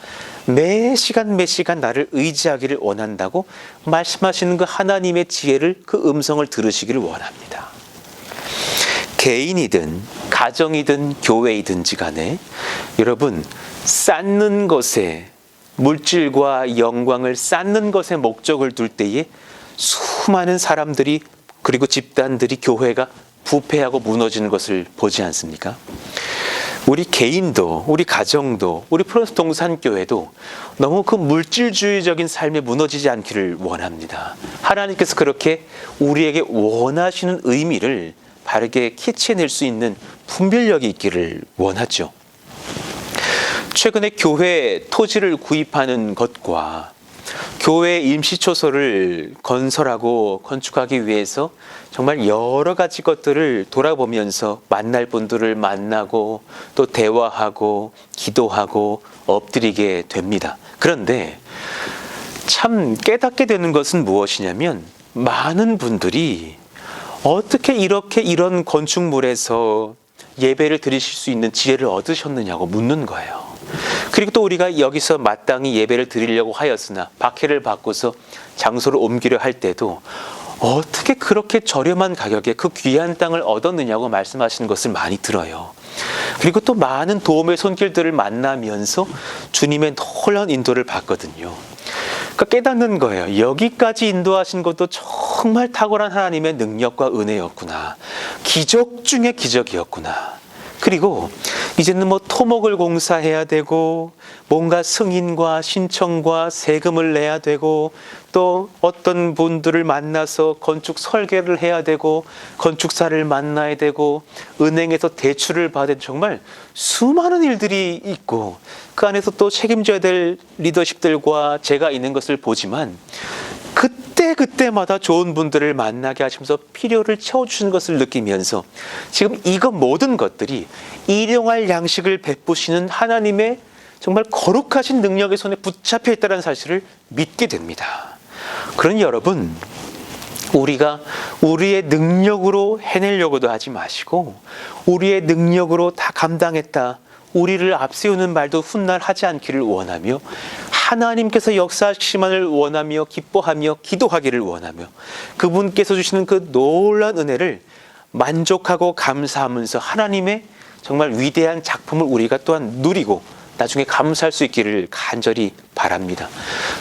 매 시간 나를 의지하기를 원한다고 말씀하시는 그 하나님의 지혜를, 그 음성을 들으시기를 원합니다. 개인이든 가정이든 교회이든지 간에 여러분, 쌓는 것에, 물질과 영광을 쌓는 것에 목적을 둘 때에 수많은 사람들이, 그리고 집단들이, 교회가 부패하고 무너지는 것을 보지 않습니까? 우리 개인도, 우리 가정도, 우리 프로스 동산교회도 너무 그 물질주의적인 삶에 무너지지 않기를 원합니다. 하나님께서 그렇게 우리에게 원하시는 의미를 바르게 캐치해낼 수 있는 분별력이 있기를 원하죠. 최근에 교회 토지를 구입하는 것과 교회 임시초소를 건설하고 건축하기 위해서 정말 여러 가지 것들을 돌아보면서 만날 분들을 만나고 또 대화하고 기도하고 엎드리게 됩니다. 그런데 참 깨닫게 되는 것은 무엇이냐면 많은 분들이 어떻게 이렇게 이런 건축물에서 예배를 드리실 수 있는 지혜를 얻으셨느냐고 묻는 거예요. 그리고 또 우리가 여기서 마땅히 예배를 드리려고 하였으나 박해를 받고서 장소를 옮기려 할 때도 어떻게 그렇게 저렴한 가격에 그 귀한 땅을 얻었느냐고 말씀하시는 것을 많이 들어요. 그리고 또 많은 도움의 손길들을 만나면서 주님의 놀라운 인도를 받거든요. 그러니까 깨닫는 거예요. 여기까지 인도하신 것도 정말 탁월한 하나님의 능력과 은혜였구나. 기적 중에 기적이었구나. 그리고 이제는 토목을 공사해야 되고 뭔가 승인과 신청과 세금을 내야 되고 또 어떤 분들을 만나서 건축 설계를 해야 되고 건축사를 만나야 되고 은행에서 대출을 받은 정말 수많은 일들이 있고 그 안에서 또 책임져야 될 리더십들과 제가 있는 것을 보지만 그때마다 좋은 분들을 만나게 하시면서 필요를 채워주시는 것을 느끼면서 지금 이것 모든 것들이 일용할 양식을 베푸시는 하나님의 정말 거룩하신 능력의 손에 붙잡혀 있다는 사실을 믿게 됩니다. 그러니 여러분, 우리가 우리의 능력으로 해내려고도 하지 마시고 우리의 능력으로 다 감당했다, 우리를 앞세우는 말도 훗날 하지 않기를 원하며 하나님께서 역사하시기만을 원하며 기뻐하며 기도하기를 원하며 그분께서 주시는 그 놀라운 은혜를 만족하고 감사하면서 하나님의 정말 위대한 작품을 우리가 또한 누리고 나중에 감사할 수 있기를 간절히 바랍니다.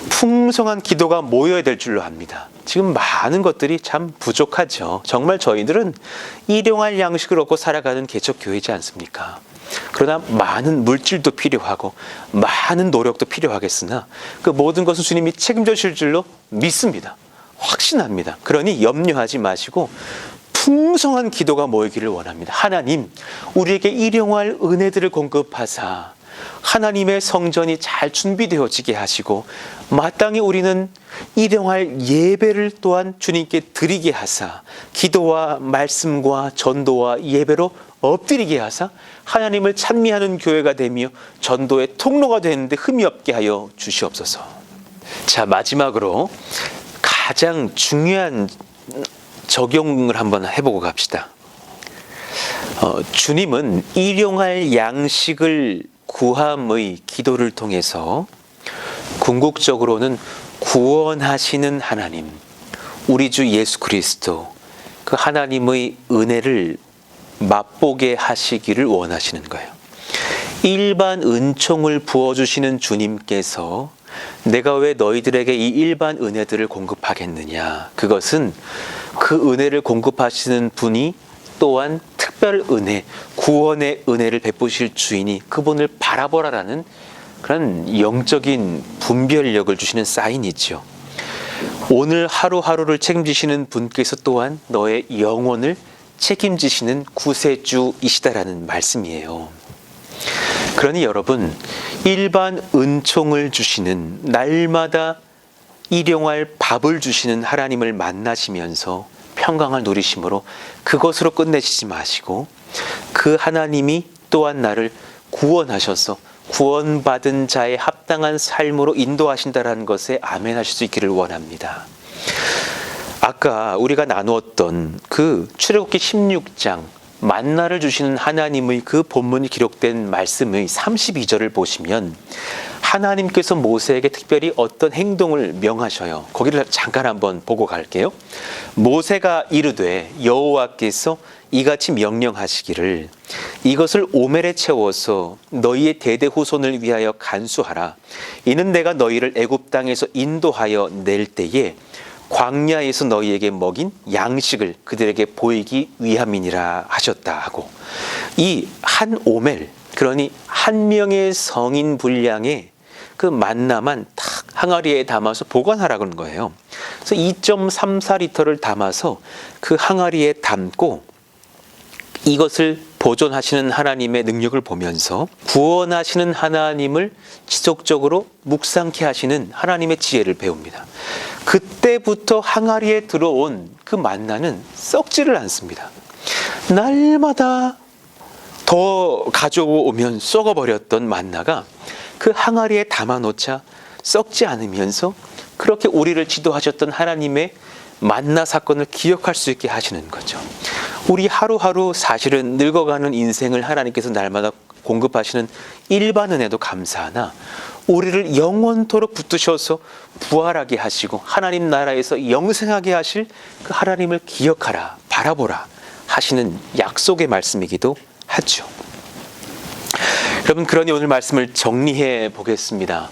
풍성한 기도가 모여야 될 줄로 압니다. 지금 많은 것들이 참 부족하죠. 정말 저희들은 일용할 양식을 얻고 살아가는 개척교회이지 않습니까? 그러나 많은 물질도 필요하고 많은 노력도 필요하겠으나 그 모든 것은 주님이 책임져 주실 줄로 믿습니다. 확신합니다. 그러니 염려하지 마시고 풍성한 기도가 모이기를 원합니다. 하나님, 우리에게 일용할 은혜들을 공급하사 하나님의 성전이 잘 준비되어지게 하시고 마땅히 우리는 일용할 예배를 또한 주님께 드리게 하사 기도와 말씀과 전도와 예배로 엎드리게 하사 하나님을 찬미하는 교회가 되며 전도의 통로가 되는데 흠이 없게 하여 주시옵소서. 자, 마지막으로 가장 중요한 적용을 한번 해보고 갑시다. 주님은 일용할 양식을 구함의 기도를 통해서 궁극적으로는 구원하시는 하나님, 우리 주 예수 그리스도 그 하나님의 은혜를 맛보게 하시기를 원하시는 거예요. 일반 은총을 부어주시는 주님께서 내가 왜 너희들에게 이 일반 은혜들을 공급하겠느냐. 그것은 그 은혜를 공급하시는 분이 또한 특별 은혜, 구원의 은혜를 베푸실 주인이 그분을 바라보라라는 그런 영적인 분별력을 주시는 사인이죠. 오늘 하루하루를 책임지시는 분께서 또한 너의 영혼을 책임지시는 구세주이시다라는 말씀이에요. 그러니 여러분, 일반 은총을 주시는 날마다 일용할 밥을 주시는 하나님을 만나시면서 평강을 누리심으로 그것으로 끝내시지 마시고 그 하나님이 또한 나를 구원하셔서 구원받은 자의 합당한 삶으로 인도하신다는 것에 아멘하실 수 있기를 원합니다. 아까 우리가 나누었던 그 출애굽기 16장 만나를 주시는 하나님의 그 본문이 기록된 말씀의 32절을 보시면 하나님께서 모세에게 특별히 어떤 행동을 명하셔요. 거기를 잠깐 한번 보고 갈게요. 모세가 이르되 여호와께서 이같이 명령하시기를 이것을 오멜에 채워서 너희의 대대 후손을 위하여 간수하라. 이는 내가 너희를 애굽 땅에서 인도하여 낼 때에 광야에서 너희에게 먹인 양식을 그들에게 보이기 위함이니라 하셨다 하고, 이 한 오멜, 그러니 한 명의 성인 분량의 그 만나만 탁 항아리에 담아서 보관하라 그런 거예요. 그래서 2.34리터를 담아서 그 항아리에 담고 이것을 보존하시는 하나님의 능력을 보면서 구원하시는 하나님을 지속적으로 묵상케 하시는 하나님의 지혜를 배웁니다. 그때부터 항아리에 들어온 그 만나는 썩지를 않습니다. 날마다 더 가져오면 썩어버렸던 만나가 그 항아리에 담아놓자 썩지 않으면서 그렇게 우리를 지도하셨던 하나님의 만나 사건을 기억할 수 있게 하시는 거죠. 우리 하루하루 사실은 늙어가는 인생을 하나님께서 날마다 공급하시는 일반 은혜도 감사하나 우리를 영원토록 붙드셔서 부활하게 하시고 하나님 나라에서 영생하게 하실 그 하나님을 기억하라, 바라보라 하시는 약속의 말씀이기도 하죠. 여러분, 그러니 오늘 말씀을 정리해 보겠습니다.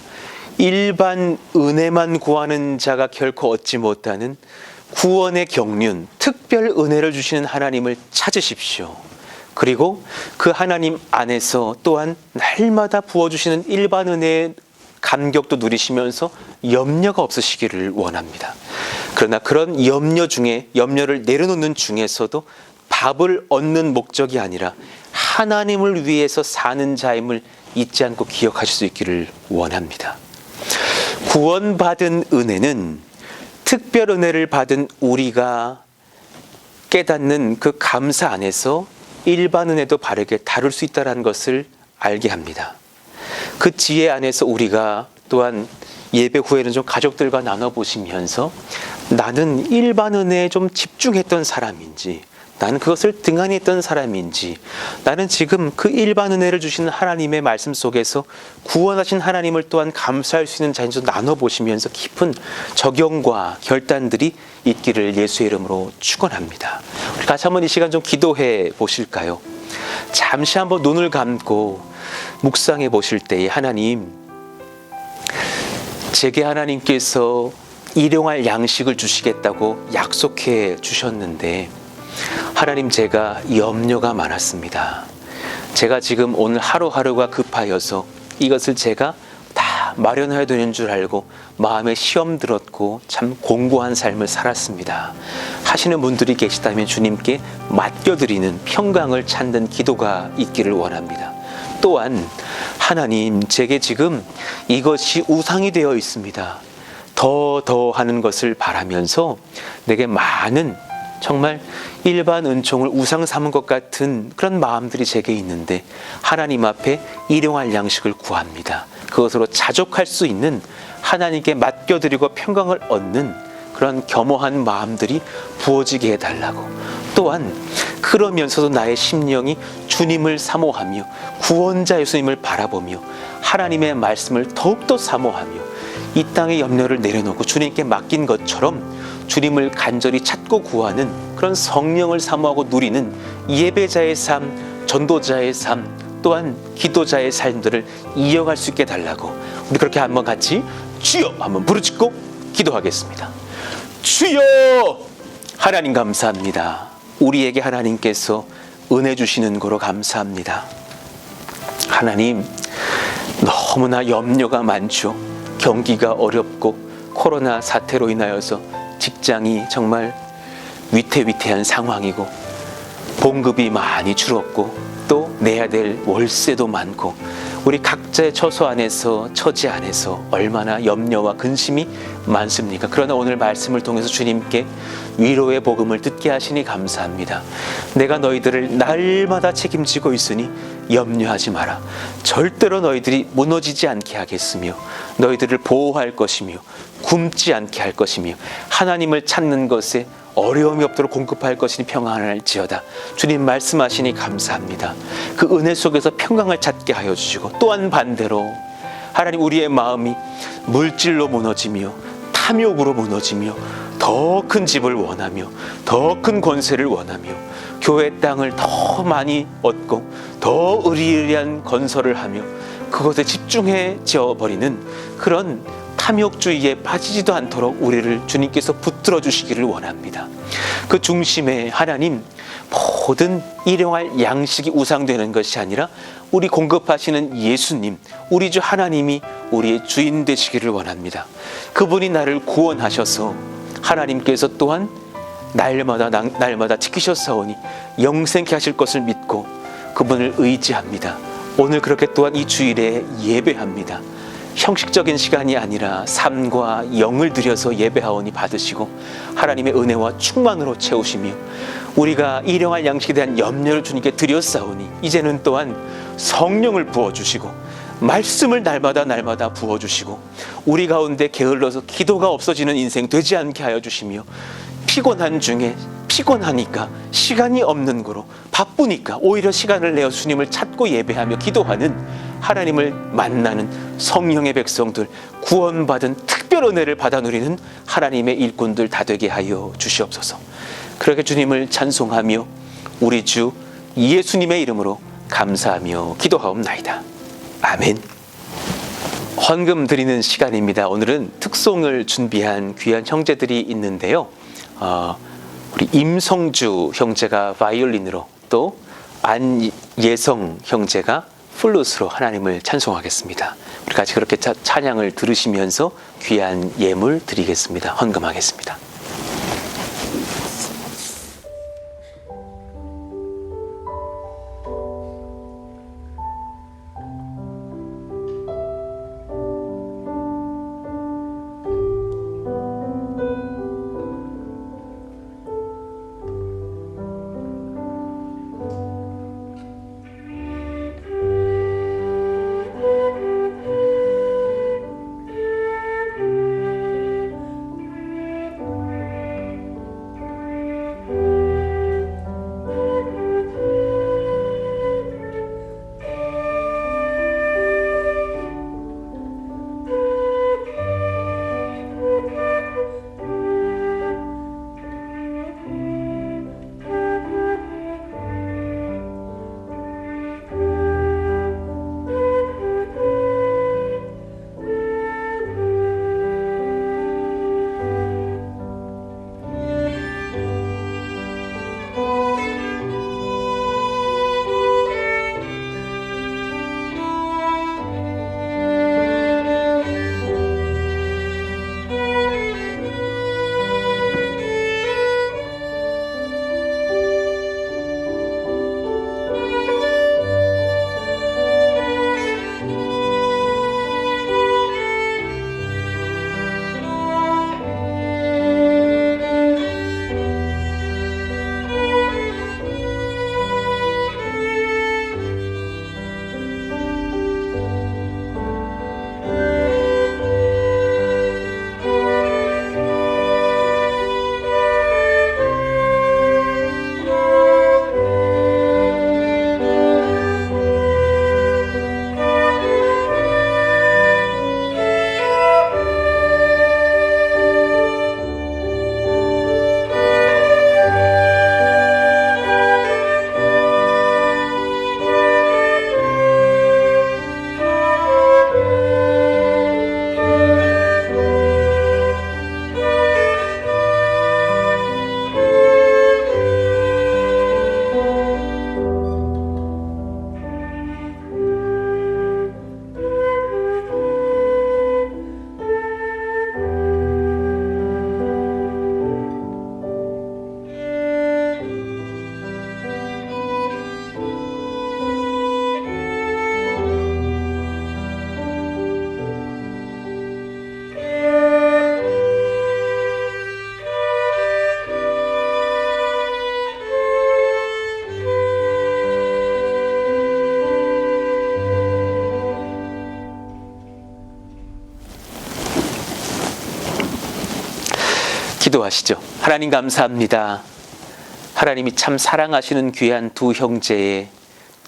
일반 은혜만 구하는 자가 결코 얻지 못하는 구원의 경륜, 특별 은혜를 주시는 하나님을 찾으십시오. 그리고 그 하나님 안에서 또한 날마다 부어주시는 일반 은혜의 감격도 누리시면서 염려가 없으시기를 원합니다. 그러나 그런 염려 중에, 염려를 내려놓는 중에서도 밥을 얻는 목적이 아니라 하나님을 위해서 사는 자임을 잊지 않고 기억하실 수 있기를 원합니다. 구원받은 은혜는 특별 은혜를 받은 우리가 깨닫는 그 감사 안에서 일반 은혜도 바르게 다룰 수 있다는 것을 알게 합니다. 그 지혜 안에서 우리가 또한 예배 후에는 좀 가족들과 나눠보시면서 나는 일반 은혜에 좀 집중했던 사람인지, 나는 그것을 등한히 했던 사람인지, 나는 지금 그 일반 은혜를 주시는 하나님의 말씀 속에서 구원하신 하나님을 또한 감사할 수 있는 자인지 나눠보시면서 깊은 적용과 결단들이 있기를 예수의 이름으로 축원합니다. 우리 같이 한번 이 시간 좀 기도해 보실까요? 잠시 한번 눈을 감고 묵상해 보실 때에 하나님, 제게 하나님께서 일용할 양식을 주시겠다고 약속해 주셨는데 하나님, 제가 염려가 많았습니다. 제가 지금 오늘 하루하루가 급하여서 이것을 제가 다 마련해야 되는 줄 알고 마음에 시험 들었고 참 공고한 삶을 살았습니다 하시는 분들이 계시다면 주님께 맡겨드리는 평강을 찾는 기도가 있기를 원합니다. 또한 하나님, 제게 지금 이것이 우상이 되어 있습니다. 더 하는 것을 바라면서 내게 많은 정말 일반 은총을 우상 삼은 것 같은 그런 마음들이 제게 있는데 하나님 앞에 일용할 양식을 구합니다. 그것으로 자족할 수 있는, 하나님께 맡겨드리고 평강을 얻는 그런 겸허한 마음들이 부어지게 해달라고, 또한 그러면서도 나의 심령이 주님을 사모하며 구원자 예수님을 바라보며 하나님의 말씀을 더욱더 사모하며 이 땅의 염려를 내려놓고 주님께 맡긴 것처럼 주님을 간절히 찾고 구하는 그런 성령을 사모하고 누리는 예배자의 삶, 전도자의 삶, 또한 기도자의 삶들을 이어갈 수 있게 달라고, 우리 그렇게 한번 같이 주여 한번 부르짖고 기도하겠습니다. 주여! 하나님 감사합니다. 우리에게 하나님께서 은혜 주시는 거로 감사합니다. 하나님, 너무나 염려가 많죠. 경기가 어렵고 코로나 사태로 인하여서 직장이 정말 위태위태한 상황이고 봉급이 많이 줄었고 또 내야 될 월세도 많고 우리 각자의 처소 안에서, 처지 안에서 얼마나 염려와 근심이 많습니까? 그러나 오늘 말씀을 통해서 주님께 위로의 복음을 듣게 하시니 감사합니다. 내가 너희들을 날마다 책임지고 있으니 염려하지 마라. 절대로 너희들이 무너지지 않게 하겠으며 너희들을 보호할 것이며 굶지 않게 할 것이며 하나님을 찾는 것에 어려움이 없도록 공급할 것이니 평안할지어다. 주님 말씀하시니 감사합니다. 그 은혜 속에서 평강을 찾게 하여 주시고, 또한 반대로 하나님, 우리의 마음이 물질로 무너지며 탐욕으로 무너지며 더 큰 집을 원하며 더 큰 권세를 원하며 교회 땅을 더 많이 얻고 더 의리의리한 건설을 하며 그것에 집중해져 버리는 그런 탐욕주의에 빠지지도 않도록 우리를 주님께서 붙들어 주시기를 원합니다. 그 중심에 하나님, 모든 일용할 양식이 우상되는 것이 아니라 우리 공급하시는 예수님, 우리 주 하나님이 우리의 주인 되시기를 원합니다. 그분이 나를 구원하셔서 하나님께서 또한 날마다 지키셨사오니 영생케 하실 것을 믿고 그분을 의지합니다. 오늘 그렇게 또한 이 주일에 예배합니다. 형식적인 시간이 아니라 삶과 영을 들여서 예배하오니 받으시고 하나님의 은혜와 충만으로 채우시며 우리가 일용할 양식에 대한 염려를 주님께 드렸사오니 이제는 또한 성령을 부어주시고 말씀을 날마다 부어주시고 우리 가운데 게을러서 기도가 없어지는 인생 되지 않게 하여 주시며 피곤한 중에 피곤하니까 시간이 없는 거로 바쁘니까 오히려 시간을 내어 주님을 찾고 예배하며 기도하는 하나님을 만나는 성령의 백성들, 구원받은 특별 은혜를 받아 누리는 하나님의 일꾼들 다 되게 하여 주시옵소서. 그렇게 주님을 찬송하며 우리 주 예수님의 이름으로 감사하며 기도하옵나이다. 아멘. 헌금 드리는 시간입니다. 오늘은 특송을 준비한 귀한 형제들이 있는데요. 우리 임성주 형제가 바이올린으로, 또 안예성 형제가 플룻으로 하나님을 찬송하겠습니다. 우리 같이 그렇게 찬양을 들으시면서 귀한 예물 드리겠습니다. 헌금하겠습니다. 기도하시죠. 하나님 감사합니다. 하나님이 참 사랑하시는 귀한 두 형제의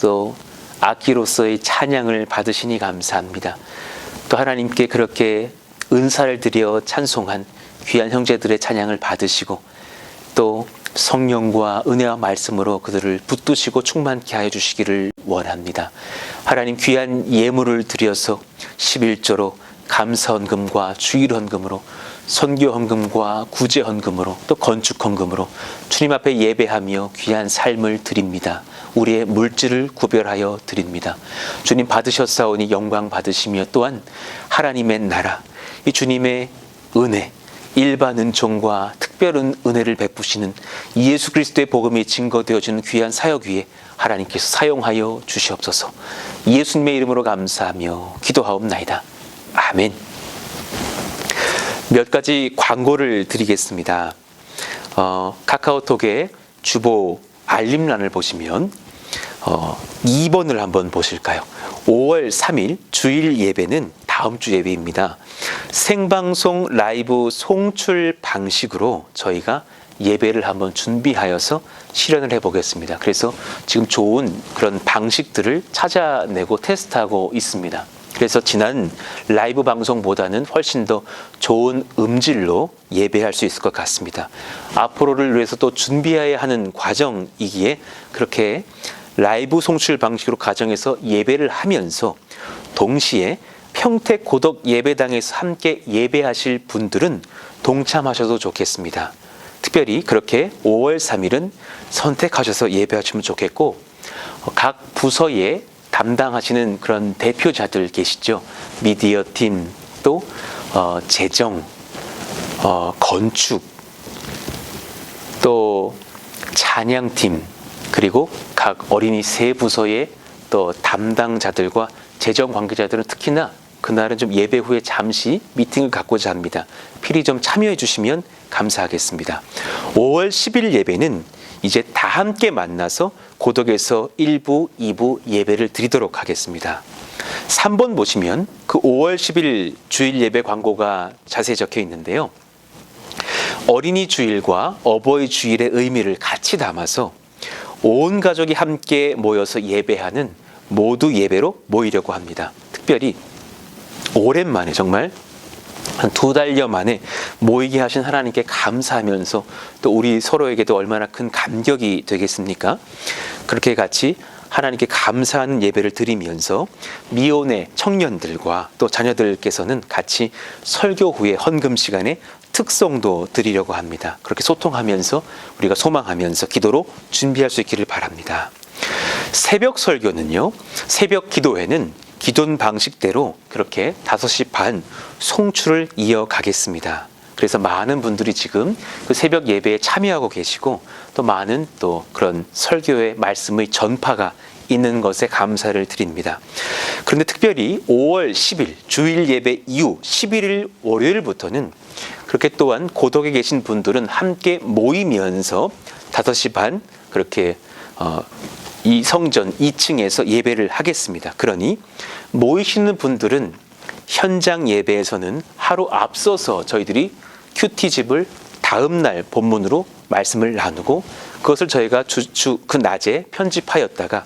또 악기로서의 찬양을 받으시니 감사합니다. 또 하나님께 그렇게 은사를 드려 찬송한 귀한 형제들의 찬양을 받으시고 또 성령과 은혜와 말씀으로 그들을 붙드시고 충만케 하여 주시기를 원합니다. 하나님 귀한 예물을 드려서 11조로 감사헌금과 주일헌금으로 선교헌금과 구제헌금으로 또 건축헌금으로 주님 앞에 예배하며 귀한 삶을 드립니다. 우리의 물질을 구별하여 드립니다. 주님 받으셨사오니 영광 받으시며 또한 하나님의 나라, 이 주님의 은혜, 일반 은총과 특별한 은혜를 베푸시는 예수 그리스도의 복음이 증거되어지는 귀한 사역 위에 하나님께서 사용하여 주시옵소서. 예수님의 이름으로 감사하며 기도하옵나이다. 아멘. 몇 가지 광고를 드리겠습니다. 카카오톡에 주보 알림란을 보시면 2번을 한번 보실까요? 5월 3일 주일 예배는 다음 주 예배입니다. 생방송 라이브 송출 방식으로 저희가 예배를 한번 준비하여서 실현을 해보겠습니다. 그래서 지금 좋은 그런 방식들을 찾아내고 테스트하고 있습니다. 그래서 지난 라이브 방송보다는 훨씬 더 좋은 음질로 예배할 수 있을 것 같습니다. 앞으로를 위해서 또 준비해야 하는 과정이기에 그렇게 라이브 송출 방식으로 가정에서 예배를 하면서 동시에 평택 고덕 예배당에서 함께 예배하실 분들은 동참하셔도 좋겠습니다. 특별히 그렇게 5월 3일은 선택하셔서 예배하시면 좋겠고 각 부서에 담당하시는 그런 대표자들 계시죠. 미디어 팀, 또 재정, 건축, 또 찬양팀, 그리고 각 어린이 세 부서의 또 담당자들과 재정 관계자들은 특히나 그날은 좀 예배 후에 잠시 미팅을 갖고자 합니다. 필히 좀 참여해 주시면 감사하겠습니다. 5월 10일 예배는 이제 다 함께 만나서 고덕에서 1부, 2부 예배를 드리도록 하겠습니다. 3번 보시면 그 5월 10일 주일 예배 광고가 자세히 적혀 있는데요. 어린이 주일과 어버이 주일의 의미를 같이 담아서 온 가족이 함께 모여서 예배하는 모두 예배로 모이려고 합니다. 특별히 오랜만에 정말 한 2달여 만에 모이게 하신 하나님께 감사하면서 또 우리 서로에게도 얼마나 큰 감격이 되겠습니까? 그렇게 같이 하나님께 감사하는 예배를 드리면서 미혼의 청년들과 또 자녀들께서는 같이 설교 후에 헌금 시간에 특송도 드리려고 합니다. 그렇게 소통하면서 우리가 소망하면서 기도로 준비할 수 있기를 바랍니다. 새벽 설교는요, 새벽 기도회는 기존 방식대로 그렇게 5시 반 송출을 이어가겠습니다. 그래서 많은 분들이 지금 그 새벽 예배에 참여하고 계시고 또 많은 또 그런 설교의 말씀의 전파가 있는 것에 감사를 드립니다. 그런데 특별히 5월 10일 주일 예배 이후 11일 월요일부터는 그렇게 또한 고덕에 계신 분들은 함께 모이면서 5시 반 그렇게 이 성전 2층에서 예배를 하겠습니다. 그러니 모이시는 분들은 현장 예배에서는 하루 앞서서 저희들이 큐티집을 다음 날 본문으로 말씀을 나누고 그것을 저희가 그 낮에 편집하였다가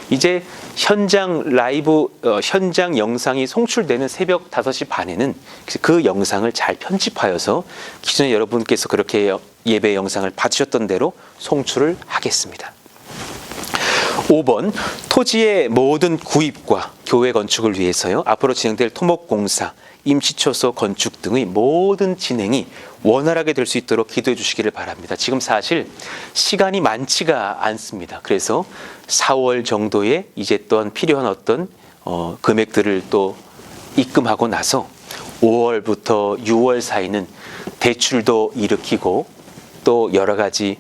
이제 현장 라이브 현장 영상이 송출되는 새벽 5시 반에는 그 영상을 잘 편집하여서 기존에 여러분께서 그렇게 예배 영상을 받으셨던 대로 송출을 하겠습니다. 5번 토지의 모든 구입과 교회 건축을 위해서요. 앞으로 진행될 토목공사, 임시초소 건축 등의 모든 진행이 원활하게 될 수 있도록 기도해 주시기를 바랍니다. 지금 사실 시간이 많지가 않습니다. 그래서 4월 정도에 이제 또한 필요한 어떤 금액들을 또 입금하고 나서 5월부터 6월 사이는 대출도 일으키고 또 여러 가지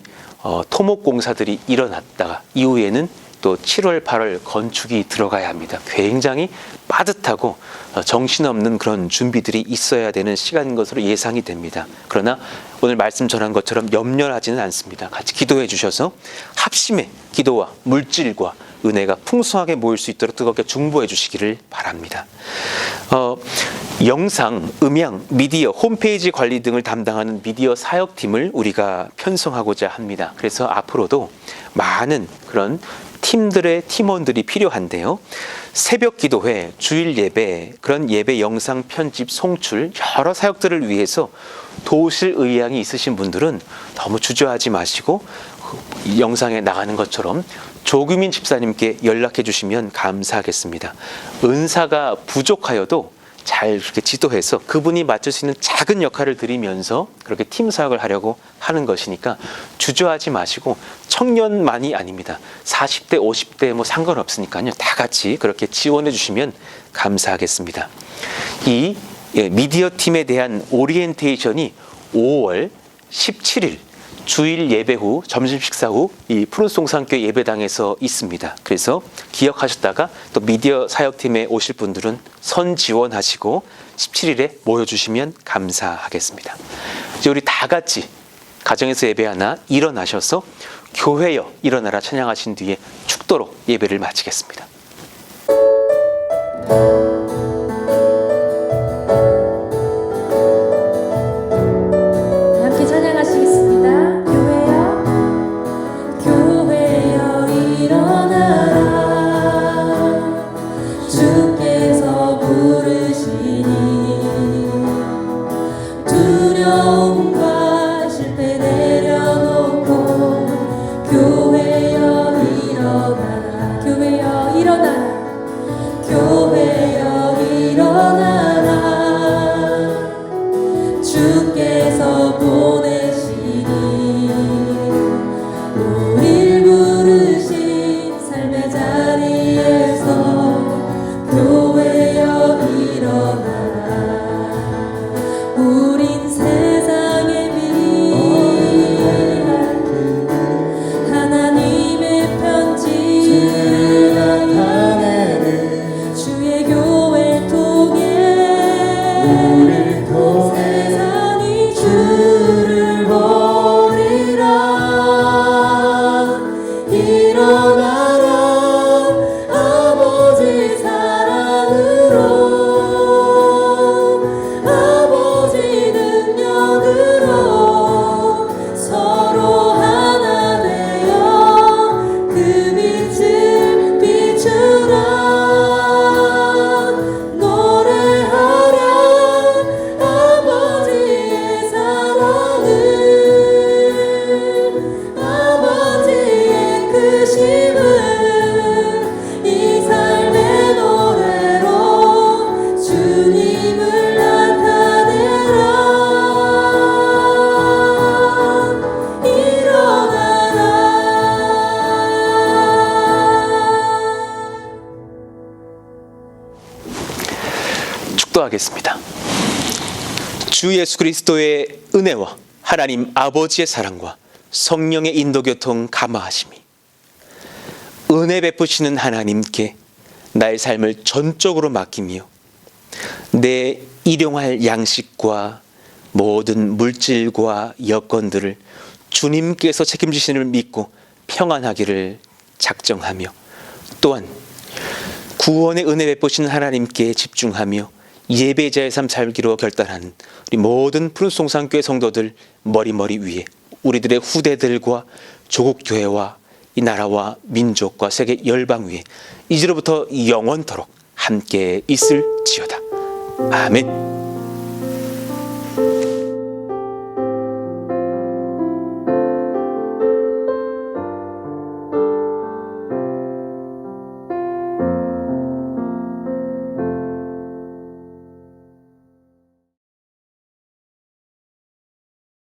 토목공사들이 일어났다가 이후에는 또 7월, 8월 건축이 들어가야 합니다. 굉장히 빠듯하고 정신없는 그런 준비들이 있어야 되는 시간인 것으로 예상이 됩니다. 그러나 오늘 말씀 전한 것처럼 염려하지는 않습니다. 같이 기도해 주셔서 합심의 기도와 물질과 은혜가 풍성하게 모일 수 있도록 뜨겁게 중보해 주시기를 바랍니다. 영상, 음향, 미디어, 홈페이지 관리 등을 담당하는 미디어 사역팀을 우리가 편성하고자 합니다. 그래서 앞으로도 많은 그런 팀들의 팀원들이 필요한데요. 새벽 기도회, 주일 예배, 그런 예배 영상 편집, 송출, 여러 사역들을 위해서 도우실 의향이 있으신 분들은 너무 주저하지 마시고 영상에 나가는 것처럼 조규민 집사님께 연락해 주시면 감사하겠습니다. 은사가 부족하여도 잘 그렇게 지도해서 그분이 맡을 수 있는 작은 역할을 드리면서 그렇게 팀 사역을 하려고 하는 것이니까 주저하지 마시고, 청년만이 아닙니다. 40대, 50대 뭐 상관없으니까요. 다 같이 그렇게 지원해 주시면 감사하겠습니다. 이 미디어 팀에 대한 오리엔테이션이 5월 17일 주일 예배 후, 점심 식사 후 이 푸른송산교회 예배당에서 있습니다. 그래서 기억하셨다가 또 미디어 사역팀에 오실 분들은 선 지원하시고 17일에 모여주시면 감사하겠습니다. 이제 우리 다 같이 가정에서 예배하나 일어나셔서 교회여 일어나라 찬양하신 뒤에 축도로 예배를 마치겠습니다. 함께 찬양하시겠습니다. 교회여, 교회여 일어나라. 주께서 부르시니 두려움과 실패 내려놓고 교회여 일어나라. 교회여 일어나라. 교회여 일어나라. 주께서 보내시니 우릴 부르신 삶의 자리에서 교회여 일어나라. 우린 세상의 빛, 하나님의 편지, 주의 교회 통해 세상이 주를 버리라. 일어나라. 아버지 사랑으로, 아버지 능력으로 서로 하나 되어 그 빛을 비추라. 노래하라. 아버지의 사랑을, 아버지의 크심을 이 삶의 노래로 주님을 나타내라. 일어나라. 축도하겠습니다. 주 예수 그리스도의 은혜와 하나님 아버지의 사랑과 성령의 인도교통 감화하심이, 은혜 베푸시는 하나님께 나의 삶을 전적으로 맡기며 내 일용할 양식과 모든 물질과 여건들을 주님께서 책임지시는 줄 믿고 평안하기를 작정하며, 또한 구원의 은혜 베푸시는 하나님께 집중하며 예배자의 삶 살기로 결단한 우리 모든 푸른송산교회 성도들 머리머리 위에 우리들의 후대들과 조국교회와 이 나라와 민족과 세계 열방 위에 이제로부터 영원토록 함께 있을지어다. 아멘.